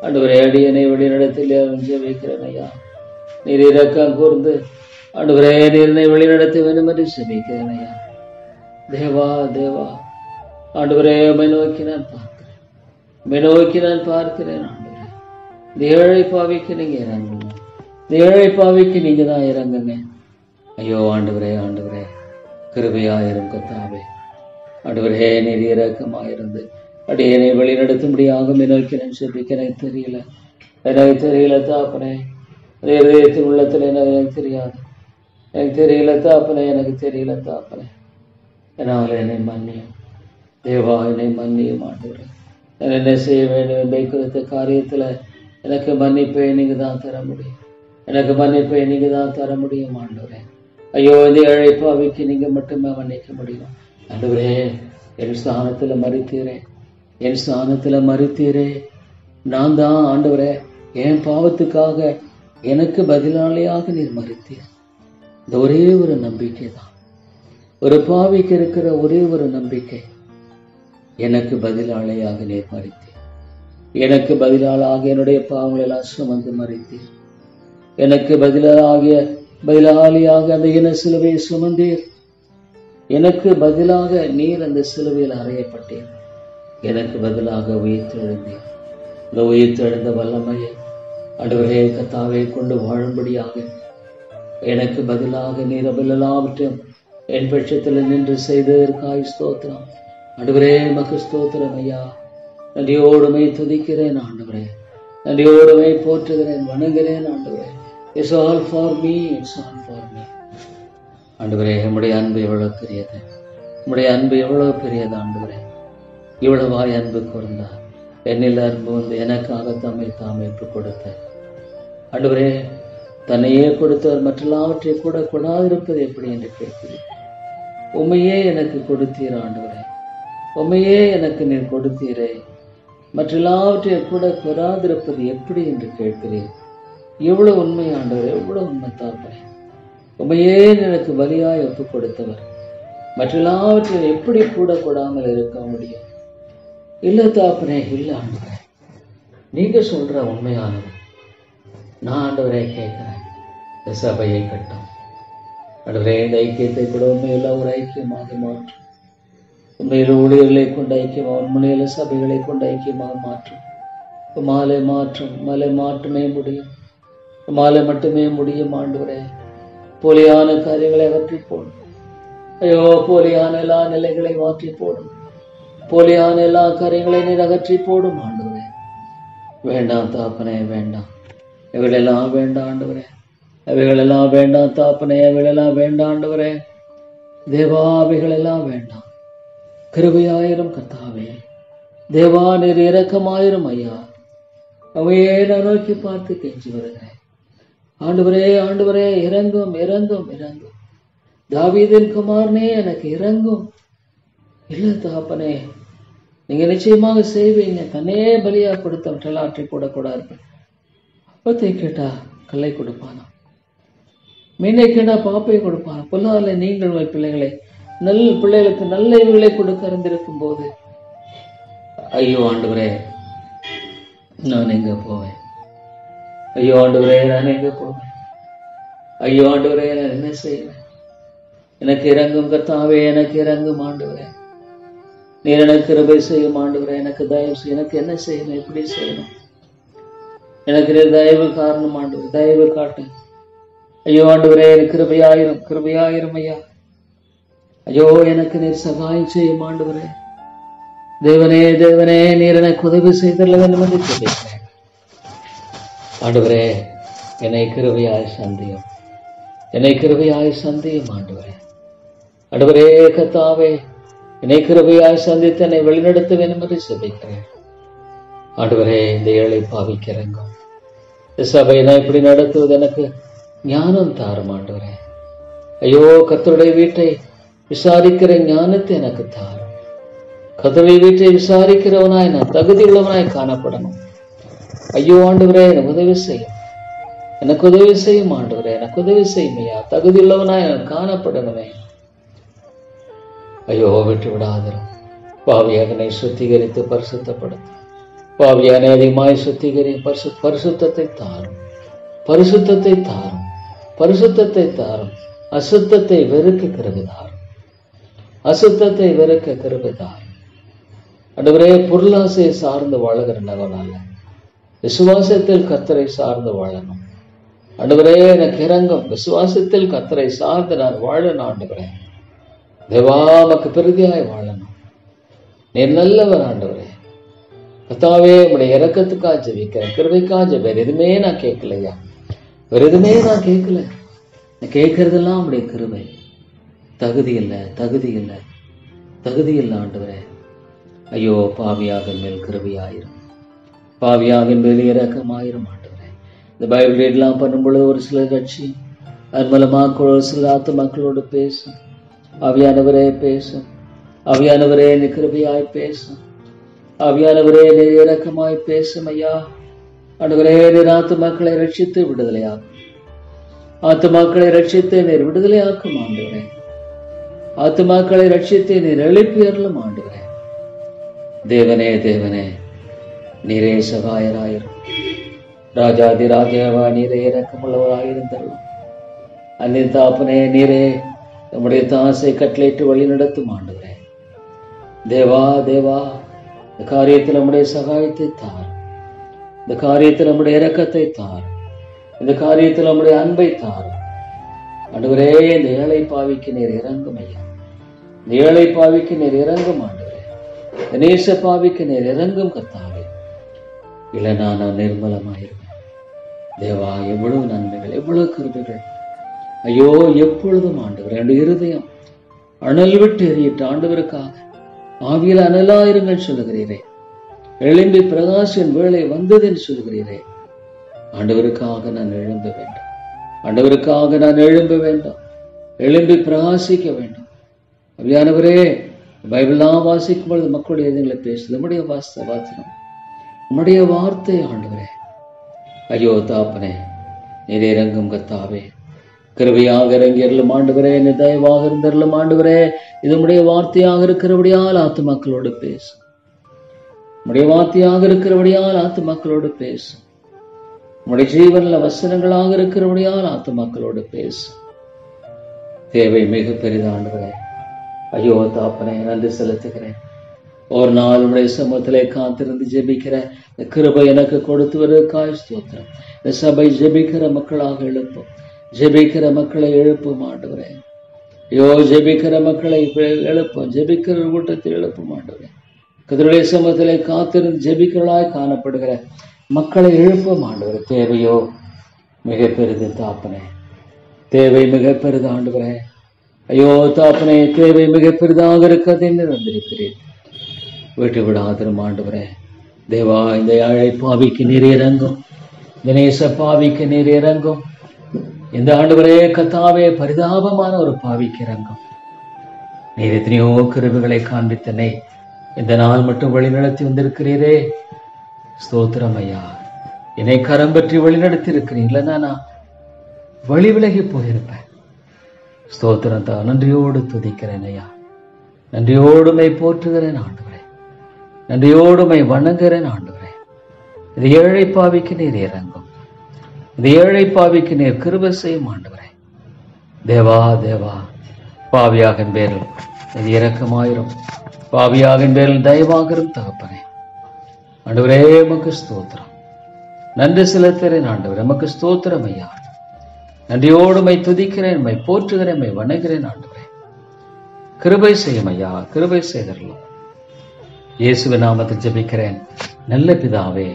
S1: ஆண்டவரே, அடியனை வழி நடத்திலே ஜெபிக்கிறேன் ஐயா. நீர் இரக்கம் கூர்ந்து ஆண்டவரே, நீரினை வழி நடத்த வேண்டும் என்று ஜெபிக்கிறேன் ஐயா. தேவா தேவா ஆண்டவரே, உம்மை நோக்கி நான் பார்க்கிறேன், உம்மை நோக்கி நான் பார்க்கிறேன் ஆண்டவரே. இந்த ஏழை பாவிக்கு நீங்க இறங்குங்க, இந்த ஏழை பாவிக்கு நீங்க தான் இறங்குங்க. ஐயோ ஆண்டவரே, ஆண்டவரே, கிருபையாயிரும் கர்த்தாவே. ஆண்டவரே நீர் இரக்கமாயிருந்து அடியனை வழி நடத்தும்படியாக உம்மை நோக்கி நான் ஜெபிக்க. எனக்கு தெரியல, எனக்கு தெரியல தாப்பனே. இதயத்தின் உள்ளத்துல எனக்கு தெரியாது, எனக்கு தெரியல தாப்பனே, எனக்கு தெரியல தாப்பனே. என்னால் என்னை மன்னியும் தேவா, என்னை மன்னியும் ஆண்டவரே. நான் என்ன செய்ய வேண்டும் என்பதை குறித்த காரியத்துல எனக்கு மன்னிப்பை நீங்க தான் தர முடியும், எனக்கு மன்னிப்பை நீங்க தான் தர முடியும் ஆண்டவரே. ஐயோ இந்த ஏழை பாவிக்கு நீங்க மட்டுமே மன்னிக்க முடியும் ஆண்டவரே. என் ஸ்தானத்துல மறித்தீரே, என் ஸ்தானத்துல மறித்தீரே. நான் தான் ஆண்டவரே, என் பாவத்துக்காக எனக்கு பதிலாளியாக நீர் மறித்தீர். இந்த ஒரே ஒரு நம்பிக்கை தான், ஒரு பாவிக்கு இருக்கிற ஒரே ஒரு நம்பிக்கை, எனக்கு பதிலாளியாக நீர் மறித்தீர். எனக்கு பதிலாளாக என்னுடைய பாவங்கள் எல்லாம் சுமந்து மறித்தீர். எனக்கு பதிலாளியாக அந்த இன சிலுவையை சுமந்தீர். எனக்கு பதிலாக நீர் அந்த சிலுவையில் அறையப்பட்டீர். எனக்கு பதிலாக உயிர்த்தெழுந்தீர். இந்த உயிர்த்தெழுந்த வல்லமையை ஆண்டவரே கர்த்தாவே கொண்டு வாழும்படியாக எனக்கு பதிலாக நீர் எல்லாவற்றையும் என் பட்சத்தில் நின்று செய்ததற்காய் ஸ்தோத்திரம் ஆண்டவரே. மக்கு ஸ்தோத்திரம் ஐயா. நன்றியோடுமை துதிக்கிறேன் ஆண்டவரே, நன்றியோடுமை போற்றுகிறேன், வணங்குகிறேன் ஆண்டவரே. It's all for me, it's all for me. ஆண்டவரே, நம்முடைய அன்பு எவ்வளவு பெரியது, உம்முடைய அன்பு எவ்வளவு பெரியது ஆண்டவரே. இவ்வளவாய் அன்பு கூர்ந்தார். என்னில் அன்பு வந்து எனக்காக தம்மை தாமே கொடுத்த ஆண்டவரே, தன்னையே கொடுத்தவர் மற்றெல்லாவற்றை கூட கொடாதிருப்பது எப்படி என்று கேட்கிறேன். உண்மையே எனக்கு கொடுத்தீர் ஆண்டவரே, உண்மையே எனக்கு நீர் கொடுத்தீரே, மற்றெல்லாவற்றை கூட கொடாதிருப்பது எப்படி என்று கேட்கிறேன். எவ்வளவு உண்மை ஆண்டவரே, எவ்வளவு உண்மை தாப்பனே. உண்மையே எனக்கு பலியாய் ஒப்பு கொடுத்தவர் மற்றெல்லாவற்றையும் எப்படி கூட கொடாமல் இருக்க முடியும்? இல்லை தாப்பனே, இல்லை ஆண்டவரே, நீங்க சொல்ற உண்மையானவர். நான் ஆண்டவரை கேட்கிறேன், இந்த சபையை கட்டும் ஆண்டவரே. இந்த ஐக்கியத்தை கூட உண்மையில ஒரு ஐக்கியமாக மாற்றும். உண்மையில ஊழியர்களை கொண்டு ஐக்கியமாக, உண்மையில சபைகளை கொண்டு ஐக்கியமாக மாற்றும். மாலை மாற்றும், மலை மாற்றுமே முடியும், மாலை மட்டுமே முடியும் ஆண்டவரே. போலியான காரியங்களை அகற்றி போடும். ஐயோ, போலியான எல்லா நிலைகளை மாற்றி போடும். போலியான எல்லா காரியங்களை நீர் அகற்றி போடும் ஆண்டவரே. வேண்டாம் தாப்பனே, வேண்டாம். இவைகளெல்லாம் வேண்டாம் ஆண்டவரே, அவைகளெல்லாம் வேண்டாம் தாப்பனே, அவைகளெல்லாம் வேண்டாம் ஆண்டவரே. தேவா, அவைகளெல்லாம் வேண்டாம். கிருபையாயிரும் கர்த்தாவே. தேவா, நீர் இரக்கமாயிரும் ஐயா. அவையே நான் நோக்கி பார்த்து கெஞ்சி வருகிறேன் ஆண்டவரே. ஆண்டவரே, இறங்கும், இறங்கும், இறங்கும். தாவீதின் குமாரனே, எனக்கு இறங்கும். இல்லை தாப்பனே, நீங்க நிச்சயமாக செய்வீங்க. தன்னே பலியா கொடுத்த ஆற்றை கூட இருப்பேன். அப்பத்தை கேட்டா கல்லை கொடுப்பானா, மீனை கேட்டா பாப்பை கொடுப்பானா? பொல்லாத நீங்கள் பிள்ளைகளை, நல்ல பிள்ளைகளுக்கு நல்ல இவுகளை கொடுக்க அறிந்திருக்கும் போது, ஐயோ ஆண்டவரே, நான் எங்க போவேன்? ஐயோ ஆண்டவரே, நான் எங்க போவேன்? ஐயோ ஆண்டவரே, நான் என்ன செய்வேன்? எனக்கு இறங்கும் கர்த்தாவே, எனக்கு இறங்கும் ஆண்டவரே. நீர் எனக்கு கிருபை செய்யும் ஆண்டவரே. எனக்கு தயவு செய்ய. எனக்கு என்ன செய்யணும், எப்படி செய்யணும்? எனக்கு நீர் தயவு காரணம் ஆண்டவரே, தயவு காட்டு. ஐயோ ஆண்டவரே, எனக்கு கிருபையாயிரும், கிருபையாயிரும் ஐயா. ஐயோ, எனக்கு நீர் சகாயம் செய்யும் ஆண்டவரே. தேவனே, தேவனே, நீர் எனக்கு உதவி செய்தல்ல வேண்டும் என்று கேட்கிறேன் ஆண்டவரே. என்னை கிருபையாய் சந்தியும், என்னை கிருபையாய் சந்தியும் ஆண்டவரே. ஆண்டவரே கர்த்தாவே, என்னை கிருபையாய் சந்தித்து என்னை வழிநடத்த வேண்டும் என்று செபிக்கிறேன் ஆண்டவரே. இந்த ஏழை பாவிக்கு இறங்கும். இந்த சபையை நான் இப்படி நடத்துவது எனக்கு ஞானம் தாரும் ஆண்டவரே. ஐயோ, கர்த்தருடைய வீட்டை விசாரிக்கிற ஞானத்தை எனக்கு தாரும். கர்த்தருடைய வீட்டை விசாரிக்கிறவனாய் நான் தகுதி உள்ளவனாய் காணப்படணும். ஐயோ ஆண்டவரே, எனக்கு உதவி செய்யும், எனக்கு உதவி செய்யும் ஆண்டவரே, எனக்கு உதவி செய்யும் ஐயா. தகுதி உள்ளவனாய் நான் காணப்படணுமே. ஐயோ, விட்டு விடாதரும். பாவியாக என்னை சுத்திகரித்து பரிசுத்தப்படுத்தும். பாவியான அதிகமாய் சுத்திகரி. பரிசுத்தத்தை தாரும், பரிசுத்தத்தை தாரும், பரிசுத்தத்தை தாரும். அசுத்தத்தை வெறுக்க கிருபை தாரும், அசுத்தத்தை வெறுக்க கிருபை தாரும் ஆண்டவரே. பொருளாசையை சார்ந்து வாழுகிற நகனால விசுவாசத்தில் கர்த்தரை சார்ந்து வாழணும் ஆண்டவரே. எனக்கு இறங்கும். விசுவாசத்தில் கர்த்தரை சார்ந்து நான் வாழணும் ஆண்டவரே. தேவா, நமக்கு பெருதியாய் வாழணும். நீர் நல்லவர் ஆண்டவரே. கர்த்தாவே, உடைய இறக்கத்துக்காக ஜெபிக்கிறேன், கிருபைக்காக ஜெபிக்கிறேன். எதுவுமே நான் கேட்கலையா, வேற எதுவுமே நான் கேட்கல. நான் கேட்கறதெல்லாம் உடைய கிருபை. தகுதி இல்லை, தகுதி இல்லை, தகுதி இல்லை ஆண்டவரே. ஐயோ, பாவியாக மேல் கிருபையாயிரும், பாவியாக மேல் இறக்கமாயிரும் ஆண்டவரே. இந்த பைபிள் ரீட்லாம் பண்ணும்பொழுது ஒரு சிலர் கட்சி அது மூலமாக ஒரு சில ஆத்துமாக்களோடு பேசும். ஆவியானவரே பேசும், ஆவியானவரே நீ கிருபையாய் பேசும், ஆவியானவரே நீ இரக்கமாய் பேசும் ஐயா. ஆண்டவரே, நீர் ஆத்துமாக்களை ரட்சித்து விடுதலையாக்கும், ஆத்துமாக்களை ரட்சித்து நீர் விடுதலையாக்கும் ஆண்டவரே. ஆத்துமாக்களை ரட்சித்து நீர் எழுப்பியறலும் ஆண்டவரே. தேவனே, தேவனே, நீரே சகாயராயிரும். ராஜாதி ராஜாவா, நீரே இரக்கமுள்ளவராயிருந்தருளும். அன்னின் தாப்பனே, நீரே நம்முடைய தாசை கட்டளையிட்டு வழி நடத்தும் ஆண்டவரே. தேவா, தேவா, இந்த காரியத்தில் நம்முடைய சகாயத்தை தார், இந்த காரியத்தில் நம்முடைய இரக்கத்தை தார், இந்த காரியத்தில் நம்முடைய அன்பை தார் ஆண்டவரே. இந்த ஏழை பாவிக்கு நீர் இறங்கும் ஐயா, இந்த ஏழை பாவிக்கு நீர் இறங்கும் ஆண்டவரே. இந்த நேச பாவிக்கு நீர் இறங்கும் கர்த்தாவே. இல்லைனா நான் நிர்மலமாயிருவேன். தேவா, எவ்வளவு நன்மைகள், எவ்வளவு கிருபைகள். ஐயோ, எப்பொழுதும் ஆண்டவரே, என்னுடைய இருதயம் அனல் விட்டு எறியிட்டு ஆண்டவருக்காக ஆவியில் அனலாயிருங்கள் சொல்லுகிறீரே. எழும்பி பிரகாசின் வேளை வந்தது என்று சொல்லுகிறீரே. ஆண்டவருக்காக நான் எழும்ப வேண்டும். ஆண்டவருக்காக நான் எழும்ப வேண்டும். எழும்பி பிரகாசிக்க வேண்டும். அவ்வியானவரே, பைபிள்லாம் வாசிக்கும் பொழுது மக்களுடைய எதுங்களை பேசுது. நம்முடைய வாசனம், நம்முடைய வார்த்தை ஆண்டவரே. ஐயோ தாப்பனே, நீரே இறங்கும் கர்த்தாவே, கிருபையாக இறங்கி அருளும் ஆண்டவரே, நீ தயவாக இருந்தருளும் ஆண்டவரே. இது நம்முடைய வார்த்தையாக இருக்கிறபடியால் ஆத்து மக்களோடு பேசும். நம்முடைய வார்த்தையாக இருக்கிறபடியால் ஆத்து மக்களோடு பேசும். நம்முடைய ஜீவன்ல வசனங்களாக இருக்கிறபடியால் ஆத்து மக்களோடு பேசும். தேவை மிக பெரிதாண்டவரே. ஐயோ தாப்பனே, நன்றி செலுத்துகிறேன். ஒரு நாள் உடைய சமூகத்திலே காத்திருந்து ஜெபிக்கிற இந்த கிருபை எனக்கு கொடுத்து வருவதற்காக ஸ்தோத்திரம். இந்த சபை ஜெபிக்கிற மக்களாக எழுப்பும். ஜெபிக்கிற மக்களை எழுப்பும் ஆண்டவரே. ஐயோ, ஜெபிக்கிற மக்களை எழுப்பும். ஜெபிக்கிற கூட்டத்தில் எழுப்பும் ஆண்டவரே. கர்த்தருடைய சமூகத்திலே காத்திருந்து ஜெபிக்கிறவர்களாய் காணப்படுகிற மக்களை எழுப்பும் ஆண்டவரே. தேவையோ மிக பெரிது தாப்பனே, தேவை மிக பெரிது ஆண்டவரே. ஐயோ தாப்பனே, தேவை மிக பெரிதாக இருக்கிறது என்று வந்திருக்கிறேன். விட்டு விடாதிரும் ஆண்டவரே. தேவா, இந்த ஏழை பாவிக்கு நீர் இறங்கும். இந்த நேச பாவிக்கு நீர் இறங்கும். இந்த ஆண்டவரே கர்த்தாவே, பரிதாபமான ஒரு பாவிக்கு இறங்கும். நீர் எத்தனையோ கிருபைகளை காண்பித்தனை இந்த நாள் மட்டும் வழிநடத்தி வந்திருக்கிறீரே. ஸ்தோத்திரம் ஐயா. என்னை கரம் பற்றி வழிநடத்தி இருக்கிறீங்களா? நான் வழி விலகி போயிருப்பேன். ஸ்தோத்திரம் தான். நன்றியோடு துதிக்கிறேன் ஐயா. நன்றியோடுமை போற்றுகிறேன் ஆண்டவரே. நன்றியோடுமை வணங்குகிறேன் ஆண்டவரே. இது ஏழை பாவிக்கு நீர் இறங்கும். இது ஏழை பாவிக்கு நீர் கிருபை செய்யும் ஆண்டவரே. தேவா தேவா, பாவியாகின் பேரில் இது இரக்கமாயிரும். பாவியாகின் பேரில் தயவாகிரும் தகப்பனே. ஆண்டவரே, உமக்கு ஸ்தோத்திரம். நன்றி செலுத்துகிறேன் ஆண்டவரே. உமக்கு ஸ்தோத்திரம் ஐயா. நன்றியோடுமை துதிக்கிறேன், மை போற்றுகிறேன், மை வணங்குகிறேன் ஆண்டவரே. கிருபை செய்யும் ஐயா, கிருபை செய்தரலாம். இயேசுவின் நாமத்தில் ஜெபிக்கிறேன் நல்ல பிதாவே.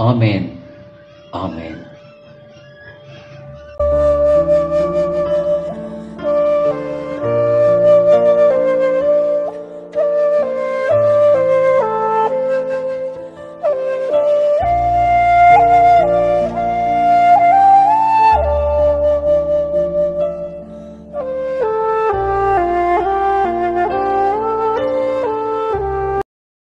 S1: ஆமேன், ஆமேன்.